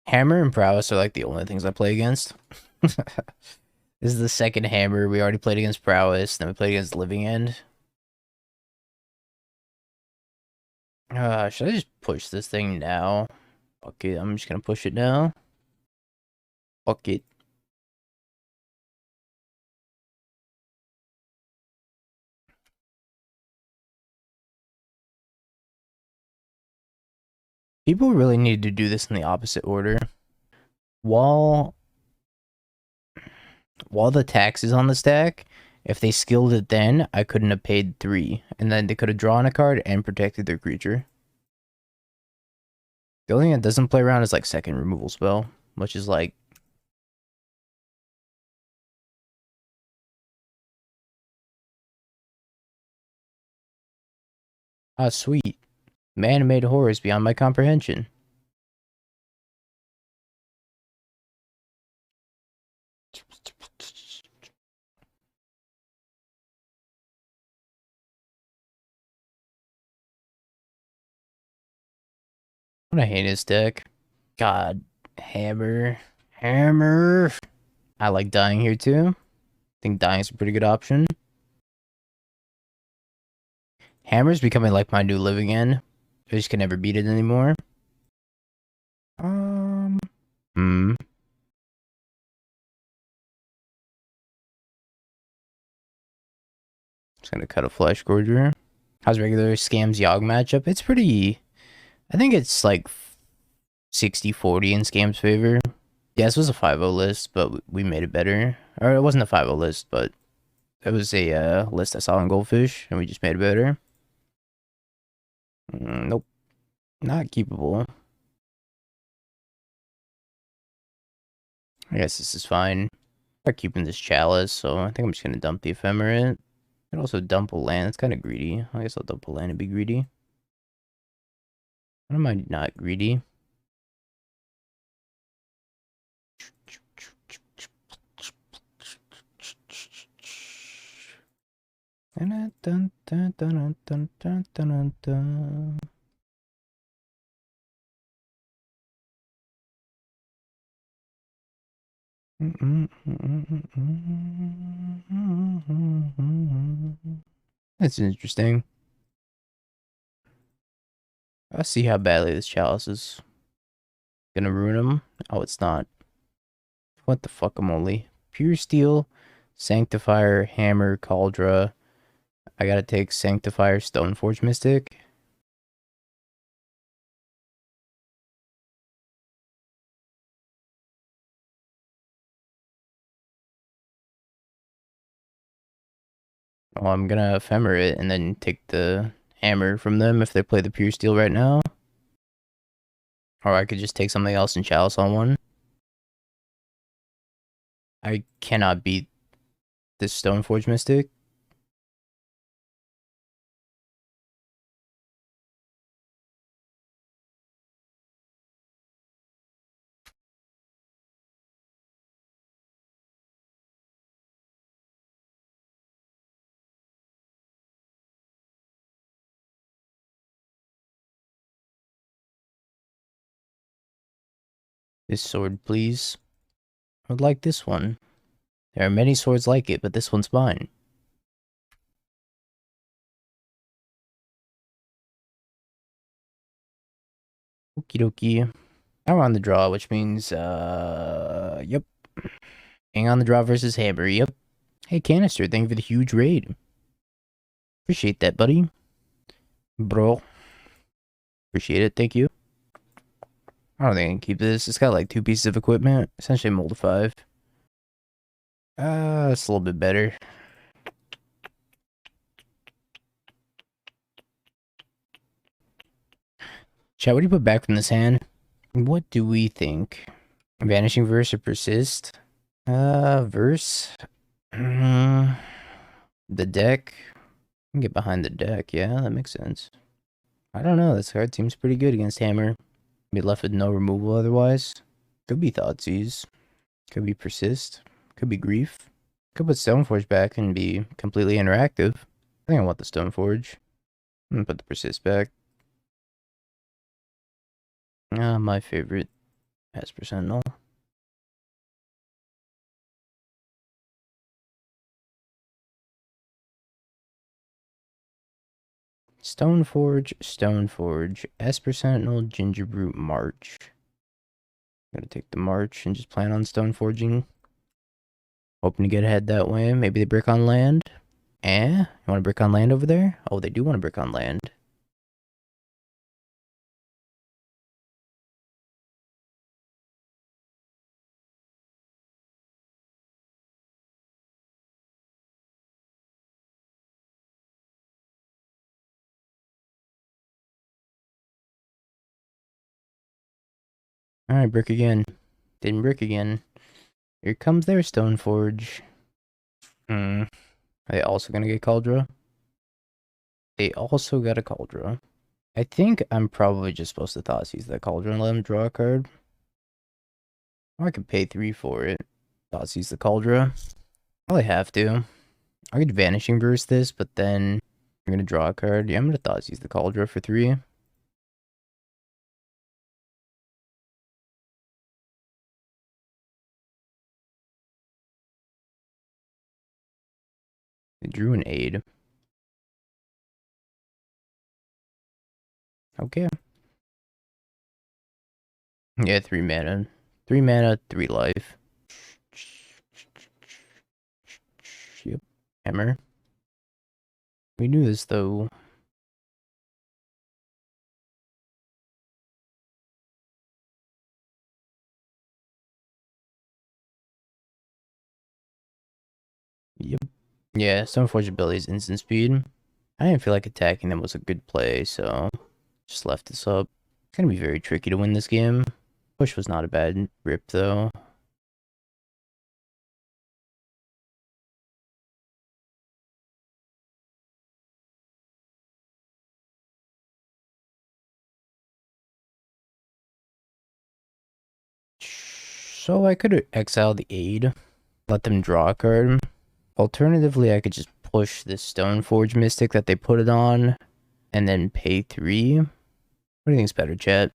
Hammer and Prowess are like the only things I play against. This is the second Hammer. We already played against Prowess, then we played against Living End. Should I just push this thing now? Fuck it, I'm just gonna push it now. Fuck it. People really need to do this in the opposite order. While the tax is on the stack, if they skilled it then, I couldn't have paid 3. And then they could have drawn a card and protected their creature. The only thing that doesn't play around is like second removal spell, which is like sweet. Man-made horrors beyond my comprehension. What a heinous deck. God, hammer. Hammer. I like dying here too. I think dying is a pretty good option. Hammer's becoming like my new living end. I just can never beat it anymore. Hmm. Just gonna cut a Fleshgorger. How's regular Scam's Yogg matchup? It's pretty. I think it's like 60-40 in Scam's favor. Yeah, this was a 5-0 list, but we made it better. Or it wasn't a 5-0 list, but it was a list I saw in Goldfish, and we just made it better. Nope. Not keepable. I guess this is fine. I'm keeping this Chalice, so I think I'm just gonna dump the Ephemerate. And also dump a land. It's kind of greedy. I guess I'll dump a land and be greedy. What am I not greedy? Dun, dun, dun, dun, dun, dun, dun, dun. That's interesting. I'll see how badly this Chalice is gonna ruin him. Oh, it's not. What the fuck, I'm only. Pure Steel, Sanctifier, Hammer, Kaldra. I gotta take Sanctifier, Stoneforge Mystic. Oh, I'm gonna Ephemerate and then take the Hammer from them if they play the Pure Steel right now. Or I could just take something else and Chalice on one. I cannot beat this Stoneforge Mystic. This sword, please. I would like this one. There are many swords like it, but this one's mine. Okie dokie. Now we're on the draw, which means, yep. Hang on the draw versus Hammer, yep. Hey, Canister, thank you for the huge raid. Appreciate that, buddy. Bro. Appreciate it, thank you. I don't think I can keep this. It's got like 2 pieces of equipment. Essentially mold of 5. It's a little bit better. Chat, what do you put back from this hand? What do we think? Vanishing Verse or Persist? Verse. The deck. I can get behind the deck. Yeah, that makes sense. I don't know. This card seems pretty good against Hammer. Be left with no removal otherwise. Could be Thoughtseize. Could be Persist. Could be Grief. Could put Stoneforge back and be completely interactive. I think I want the Stoneforge. I'm gonna put the Persist back. My favorite. Esper Sentinel. Stoneforge, Stoneforge, Esper Sentinel, Gingerbrute, March. Gotta take the March and just plan on Stoneforging. Hoping to get ahead that way. Maybe they brick on land. You want to brick on land over there? Oh, they do want to brick on land. Alright, brick again. Didn't brick again. Here comes their Stoneforge. Are they also gonna get Kaldra? They also got a Kaldra. I think I'm probably just supposed to Thoughtseize that Kaldra and let him draw a card. Or I could pay 3 for it. Thoughtseize the Kaldra. Probably have to. I could Vanishing Verse this, but then I'm gonna draw a card. Yeah, I'm gonna Thoughtseize the Kaldra for 3. They drew an aid. Okay. Yeah, 3 mana. 3 mana, 3 life. Yep. Hammer. We knew this though. Yep. Yeah, Stoneforge ability is instant speed. I didn't feel like attacking them was a good play, so just left this up. It's gonna be very tricky to win this game. Push was not a bad rip though. So I could exile the aid, let them draw a card. Alternatively, I could just push this Stoneforge Mystic that they put it on, and then pay 3. What do you think's better, chat?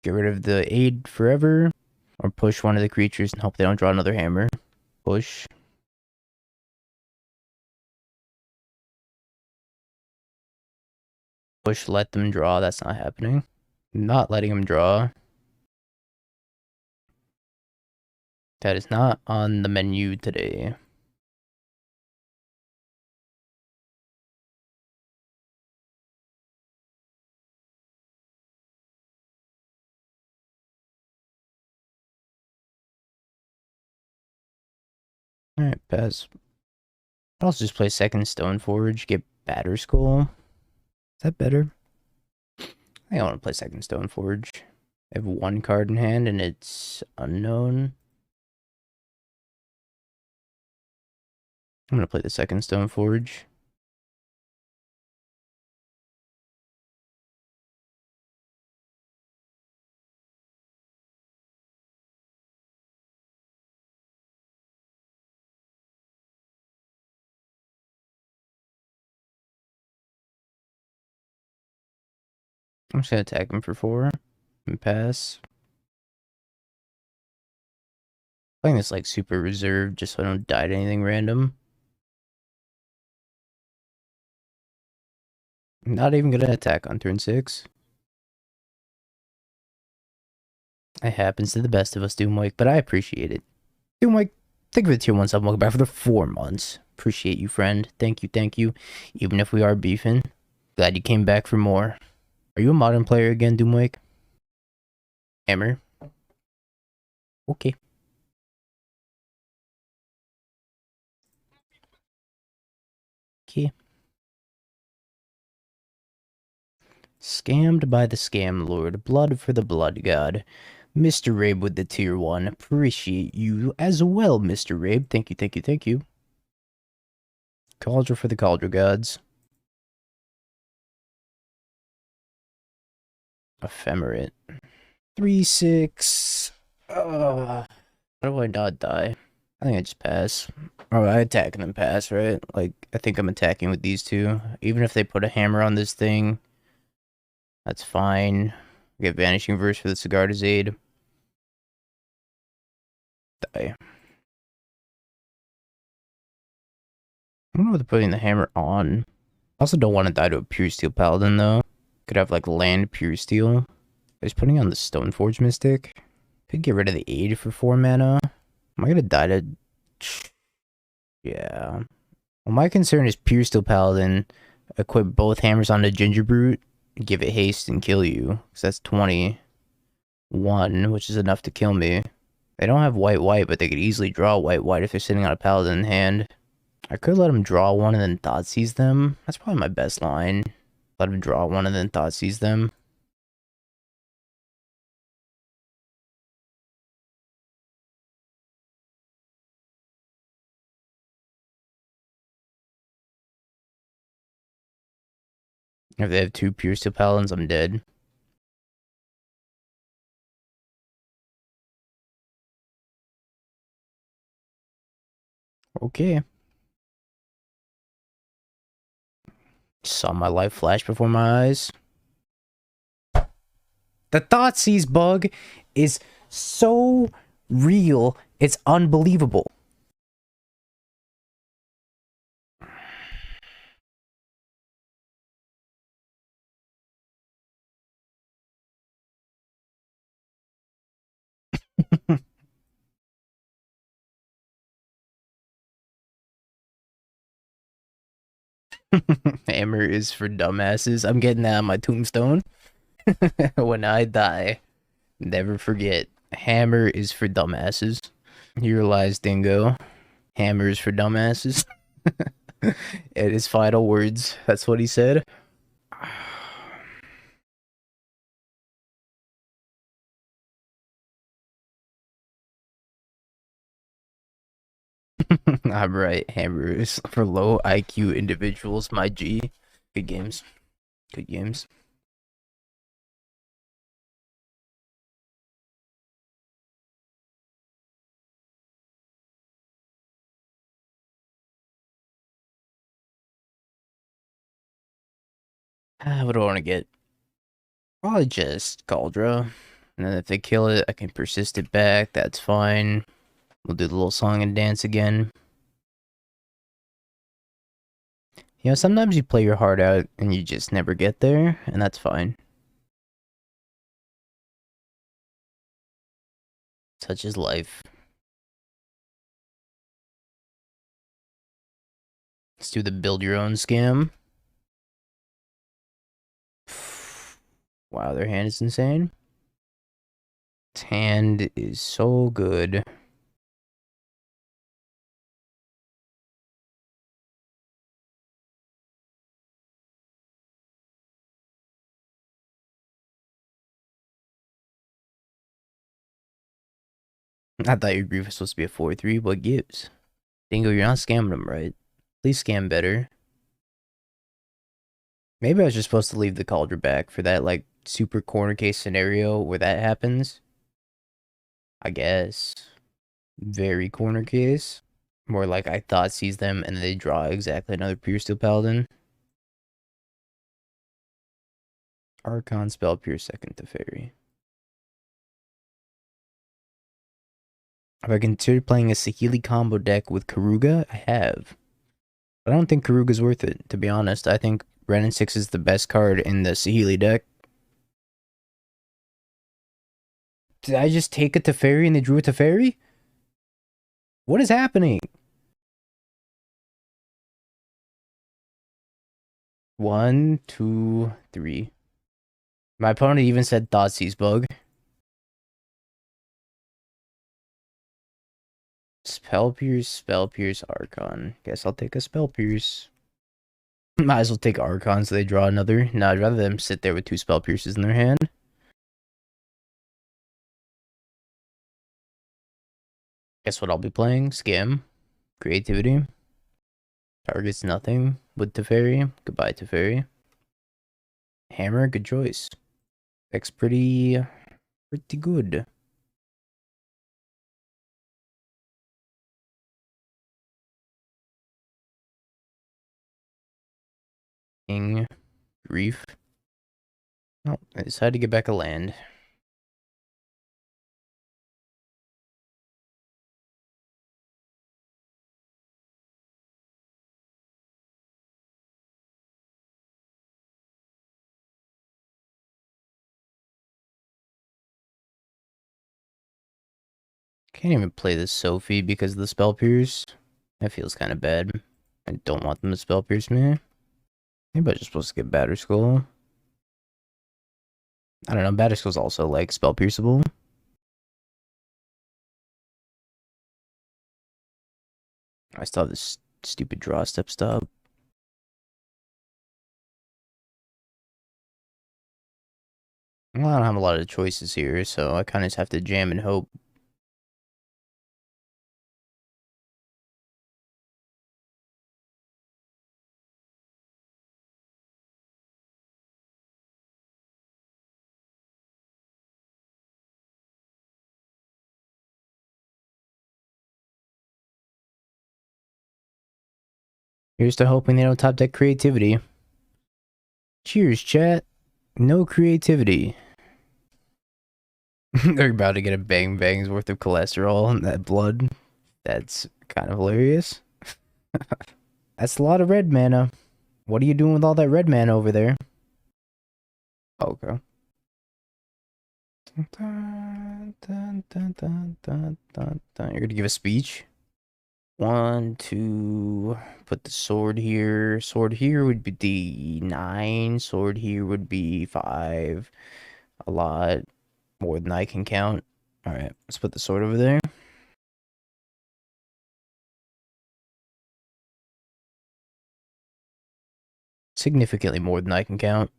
Get rid of the aid forever, or push one of the creatures and hope they don't draw another hammer? Push. Push, let them draw. That's not happening. Not letting them draw. That is not on the menu today. Alright, pass. I'll also just play second Stoneforge, get Batterskull. Is that better? I think I want to play second Stoneforge. I have 1 card in hand and it's unknown. I'm gonna play the second Stoneforge. I'm just gonna attack him for 4 and pass. Playing this like super reserved just so I don't die to anything random. I'm not even gonna attack on turn 6. It happens to the best of us, Doomwake, but I appreciate it. Doomwake, thank you for the tier 1 sub. Welcome back for the 4 months. Appreciate you, friend. Thank you, thank you. Even if we are beefing, glad you came back for more. Are you a modern player again, Doomwake? Hammer? Okay. Okay. Scammed by the Scam Lord. Blood for the Blood God. Mr. Rabe with the tier 1. Appreciate you as well, Mr. Rabe. Thank you, thank you, thank you. Kaldra for the Kaldra Gods. Ephemerate. 3/6. How do I not die? I think I just pass. Oh, I attack and then pass, right? Like, I think I'm attacking with these two. Even if they put a hammer on this thing, that's fine. I get Vanishing Verse for the Sigarda's aid. Die. I don't know what they're putting the hammer on. I also don't want to die to a Pure Steel Paladin, though. Could have, like, land Pure Steel. Just putting on the Stoneforge Mystic. Could get rid of the aid for 4 mana. Am I gonna die to... Yeah. Well, my concern is Pure Steel Paladin. Equip both hammers on the Ginger Brute. Give it haste and kill you. Because that's 21, which is enough to kill me. They don't have white, but they could easily draw white if they're sitting on a Paladin in hand. I could let them draw one and then Thoughtseize them. That's probably my best line. Let them draw one and then Thoughtseize them. If they have 2 Pure Steel Paladins, I'm dead. Okay. Saw my life flash before my eyes. The Thoughtseize bug is so real, it's unbelievable. Hammer is for dumbasses. I'm getting that on my tombstone. When I die, never forget. Hammer is for dumbasses. Here lies Dingo. Hammer is for dumbasses. It is final words. That's what he said. I'm right. Hammer is for low IQ individuals. My G. Good games. Good games. What do I want to get? Probably just Kaldra. And then if they kill it, I can persist it back. That's fine. We'll do the little song and dance again. You know, sometimes you play your heart out and you just never get there, and that's fine. Such is life. Let's do the build your own scam. Wow, their hand is insane. Its hand is so good. I thought your grief was supposed to be a 4-3. What gives? Dingo, you're not scamming them, right? Please scam better. Maybe I was just supposed to leave the Cauldron back for that, like, super corner case scenario where that happens. I guess. Very corner case. More like I Thoughtseize them and they draw exactly another Pure Steel Paladin. Archon spell Pure second to Fairy. Have I considered playing a Saheeli combo deck with Karuga? I have. But I don't think Karuga's worth it, to be honest. I think Renin 6 is the best card in the Saheeli deck. Did I just take a Teferi and they drew a Teferi? What is happening? 1, 2, 3. My opponent even said Thoughtseize bug. Spell Pierce, Archon. Guess I'll take a Spell Pierce. Might as well take Archon so they draw another. No, I'd rather them sit there with 2 Spell Pierces in their hand. Guess what I'll be playing? Scam. Creativity. Targets nothing with Teferi. Goodbye, Teferi. Hammer, good choice. Deck's pretty good. King. Grief. Oh, I decided to get back a land. Can't even play this Sophie because of the Spell Pierce. That feels kind of bad. I don't want them to Spell Pierce me. Maybe I'm just supposed to get Batterskull. I don't know, Batterskull's also like Spell Pierceable. I still have this stupid draw step stop. Well, I don't have a lot of choices here, so I kind of just have to jam and hope. Here's to hoping they don't top deck creativity. Cheers, chat. No creativity. They're about to get a bang bang's worth of cholesterol in that blood. That's kind of hilarious. That's a lot of red mana. What are you doing with all that red mana over there? Okay. You're gonna give a speech? 1, 2, put the sword here. Sword here would be D9. Sword here would be 5. A lot more than I can count. Alright, let's put the sword over there. Significantly more than I can count.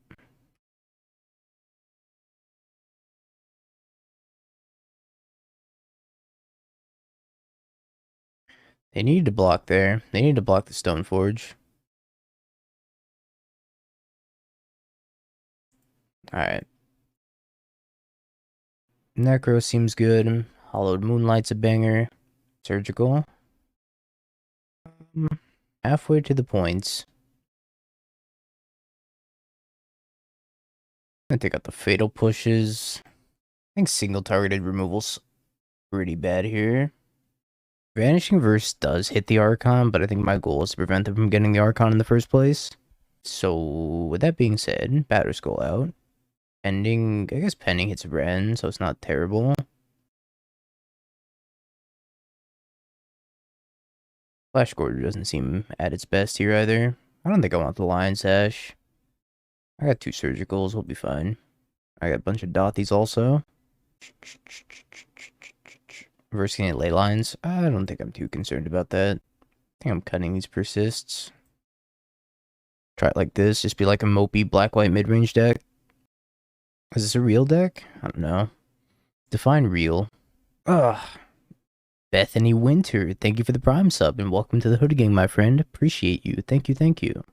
They need to block there. They need to block the Stoneforge. Alright. Necro seems good. Hallowed Moonlight's a banger. Surgical. Halfway to the points. I take out the fatal pushes. I think single targeted removal's pretty bad here. Vanishing Verse does hit the Archon, but I think my goal is to prevent them from getting the Archon in the first place. So, with that being said, Batterskull out. Pending, I guess Pending hits Ren, so it's not terrible. Fleshgorger doesn't seem at its best here either. I don't think I want the Lion Sash. I got 2 Surgicals, we'll be fine. I got a bunch of Dauthies also. Versing at ley lines. I don't think I'm too concerned about that. I think I'm cutting these persists. Try it like this, just be like a mopey black-white mid-range deck. Is this a real deck? I don't know. Define real. Ugh. Bethany Winter, thank you for the Prime sub and welcome to the Hood Gang, my friend. Appreciate you. Thank you, thank you.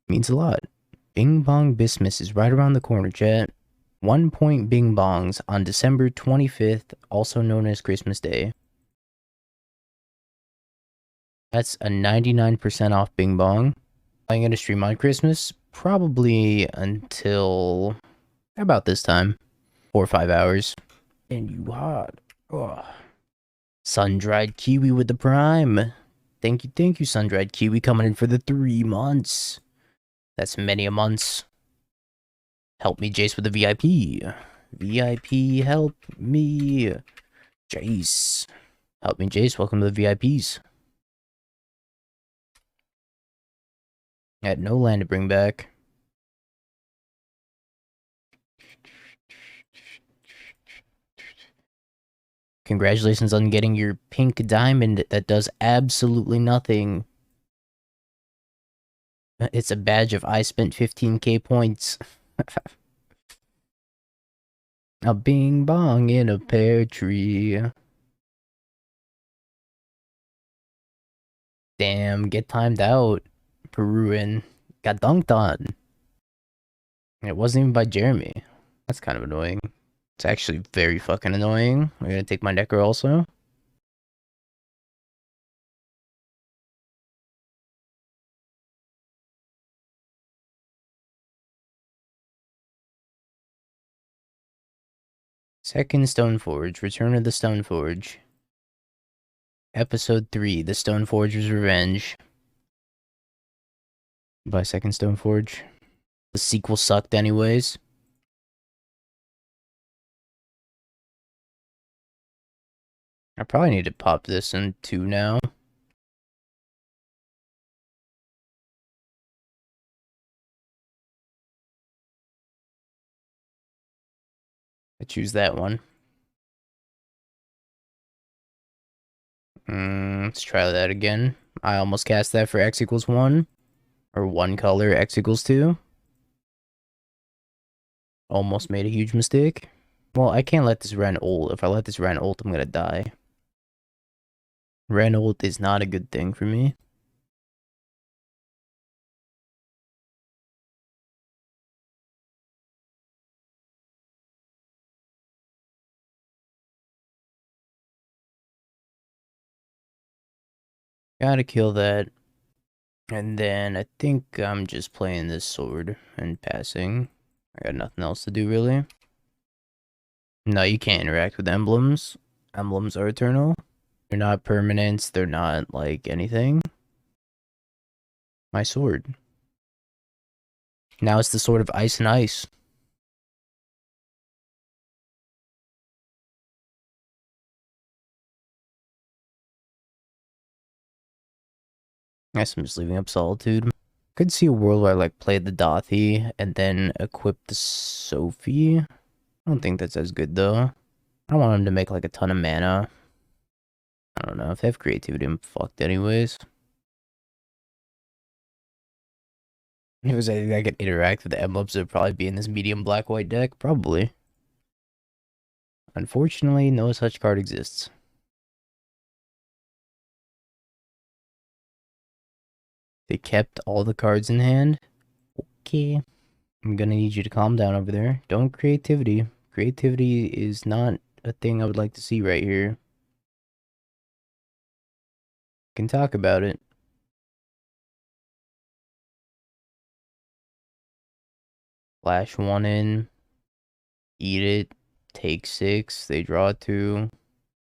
Means a lot. Bing Bong Bismuth is right around the corner, chat. 1 point Bing Bongs on December 25th, also known as Christmas Day. That's a 99% off Bing Bong. I'm going to stream on Christmas, probably until about this time. 4 or 5 hours. And you hot. Ugh. Sun-dried kiwi with the prime. Thank you, sun-dried kiwi, coming in for the 3 months. That's many a months. Help me, Jace, with the VIP. VIP, help me. Jace. Help me, Jace. Welcome to the VIPs. I had no land to bring back. Congratulations on getting your pink diamond that does absolutely nothing. It's a badge of I spent 15k points. A bing bong in a pear tree. Damn, get timed out. Peruvian. Got dunked on. It wasn't even by Jeremy. That's kind of annoying. It's actually very fucking annoying. I'm gonna take my Necro also. Second Stoneforge, Return of the Stoneforge. Episode 3, The Stoneforger's Revenge. By second Stoneforge. The sequel sucked anyways. I probably need to pop this in 2 now. I choose that one. Let's try that again. I almost cast that for X equals 1. Or 1 color, X equals 2. Almost made a huge mistake. Well, I can't let this Ren ult. If I let this Ren ult, I'm gonna die. Ren ult is not a good thing for me. Gotta kill that And then I think I'm just playing this sword and passing. I got nothing else to do really. No, you can't interact with emblems. Emblems are eternal. They're not permanents. They're not like anything. My sword. Now it's the sword of ice and ice. Guess I'm just leaving up Solitude. Could see a world where I like play the Dauthi and then equip the Sophie. I don't think that's as good though. I don't want him to make like a ton of mana. I don't know. If they have creativity, I'm fucked anyways. If it was anything I could interact with the emblems, it would probably be in this medium black-white deck. Probably. Unfortunately, no such card exists. They kept all the cards in hand. Okay. I'm gonna need you to calm down over there. Don't creativity. Creativity is not a thing I would like to see right here. Can talk about it. Flash one in. Eat it. Take 6. They draw 2.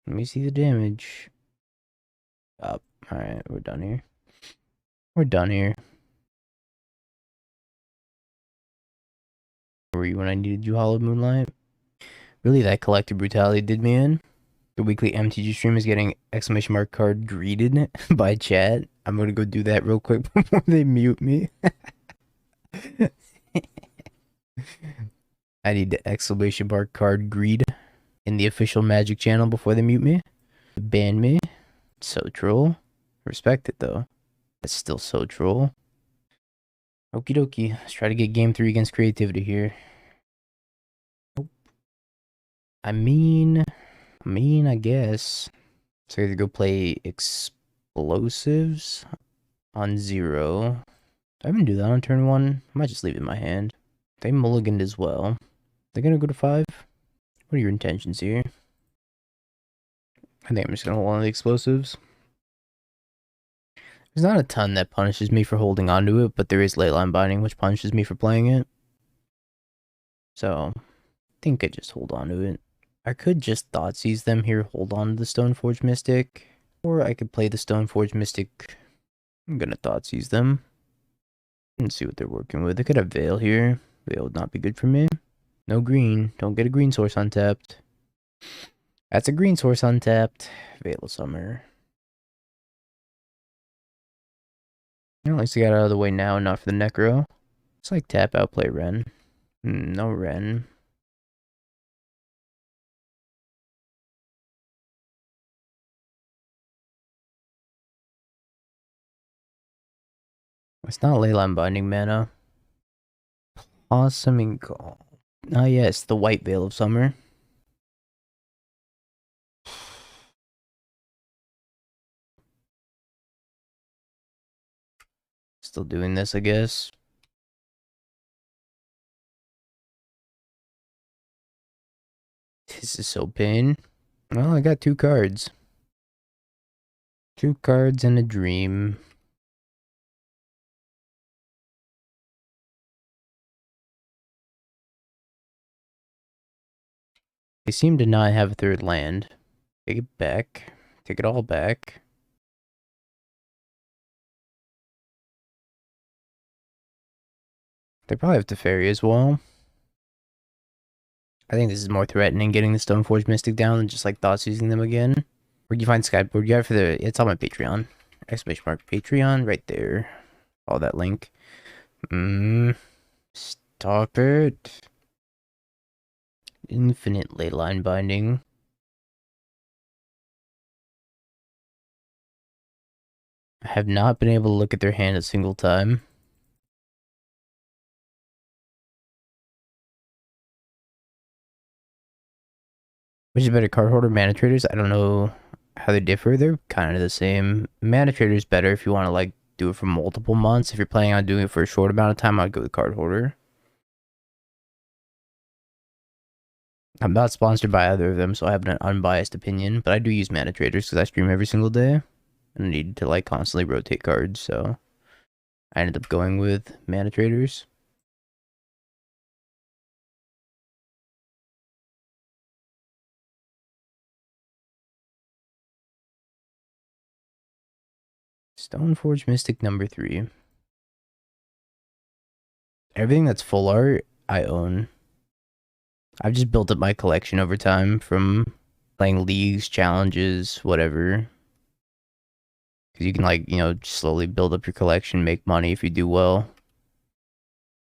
Let me see the damage. Up. Alright, we're done here. We're done here. Where were you when I needed you, Hallowed Moonlight? Really, that collective brutality did me in. The weekly MTG stream is getting exclamation mark card greeted by chat. I'm gonna go do that real quick before they mute me. I need the exclamation mark card greed in the official Magic channel before they mute me. Ban me. So troll. Respect it though. That's still so troll. Okie dokie. Let's try to get game 3 against creativity here. Nope. I mean, I guess. So I have to go play explosives on 0. I even do that on turn 1. I might just leave it in my hand. They mulliganed as well. They're gonna go to 5. What are your intentions here? I think I'm just gonna hold on to the explosives. There's not a ton that punishes me for holding onto it, but there is Leyline Binding, which punishes me for playing it. So, I think I just hold on to it. I could just Thoughtseize them here, hold on to the Stoneforge Mystic. Or I could play the Stoneforge Mystic. I'm gonna Thoughtseize them. And see what they're working with. They could have Veil here. Veil would not be good for me. No green. Don't get a green source untapped. That's a green source untapped. Veil of Summer. At least I got out of the way now, not for the Necro. It's like tap out, play Ren. No Ren. It's not Leyline Binding mana. Awesome Call. Ah, yes, the White Veil of Summer. Still doing this, I guess. This is so pain. Well, I got 2 cards. 2 cards and a dream. They seem to not have a 3rd land. Take it back. Take it all back. They probably have Teferi as well. I think this is more threatening, getting the Stoneforge Mystic down than just like Thoughtseizing them again. Where'd you find Skyboard? You got it for the... It's on my Patreon. Exclamation mark Patreon right there. All that link. Stop it. Infinite Leyline Binding. I have not been able to look at their hand a single time. Which is better, card holder, mana traders? I don't know how they differ. They're kind of the same. Mana trader is better if you want to like do it for multiple months. If you're planning on doing it for a short amount of time, I'd go with card holder. I'm not sponsored by either of them, so I have an unbiased opinion, but I do use mana traders because I stream every single day and I need to like constantly rotate cards, so I ended up going with Mana Traders. Stoneforge Mystic number 3. Everything that's full art, I own. I've just built up my collection over time from playing leagues, challenges, whatever. Because you can, like, you know, slowly build up your collection, make money if you do well.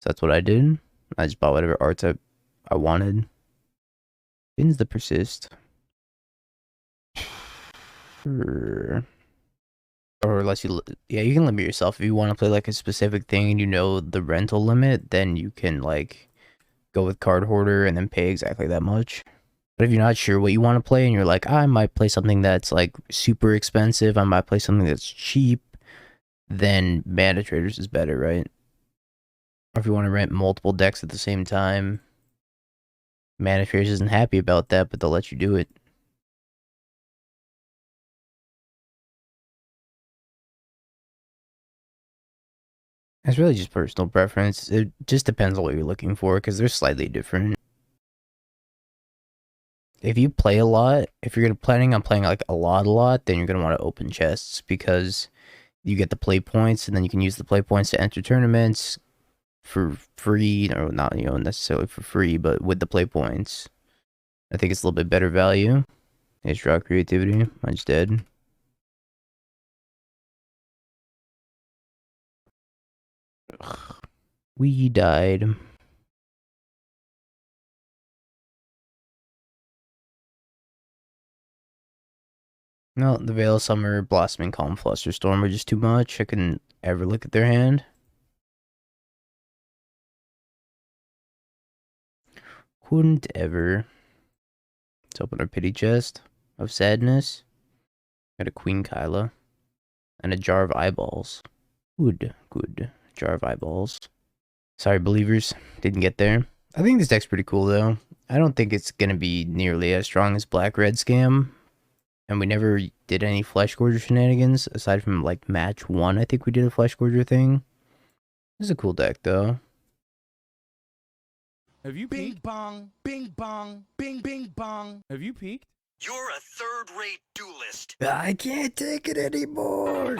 So that's what I did. I just bought whatever arts I wanted. Spins the persist. Or unless you, yeah, you can limit yourself. If you want to play like a specific thing and you know the rental limit, then you can like go with card hoarder and then pay exactly that much. But if you're not sure what you want to play and you're like, I might play something that's like super expensive, I might play something that's cheap, then Mana Traders is better, right? Or if you want to rent multiple decks at the same time, Mana Traders isn't happy about that, but they'll let you do it. It's really just personal preference. It just depends on what you're looking for, because they're slightly different. If you play a lot, if you're planning on playing like a lot, then you're going to want to open chests, because you get the play points, and then you can use the play points to enter tournaments for free, or not, you know, necessarily for free, but with the play points. I think it's a little bit better value. It's draw creativity. I just did. Ugh. We died. No, the Veil of Summer, Blossoming Calm, Flusterstorm were just too much. I couldn't ever look at their hand. Couldn't ever. Let's open our pity chest of sadness. Got a Queen Kyla. And a Jar of Eyeballs. Good. Jar of Eyeballs. Sorry, believers. Didn't get there. I think this deck's pretty cool, though. I don't think it's going to be nearly as strong as Black-Red Scam. And we never did any Fleshgorger shenanigans, aside from, like, match 1, I think we did a Fleshgorger thing. This is a cool deck, though. Have you peeked? Bing bong, bing bong. Have you peeked? You're a third-rate duelist. I can't take it anymore.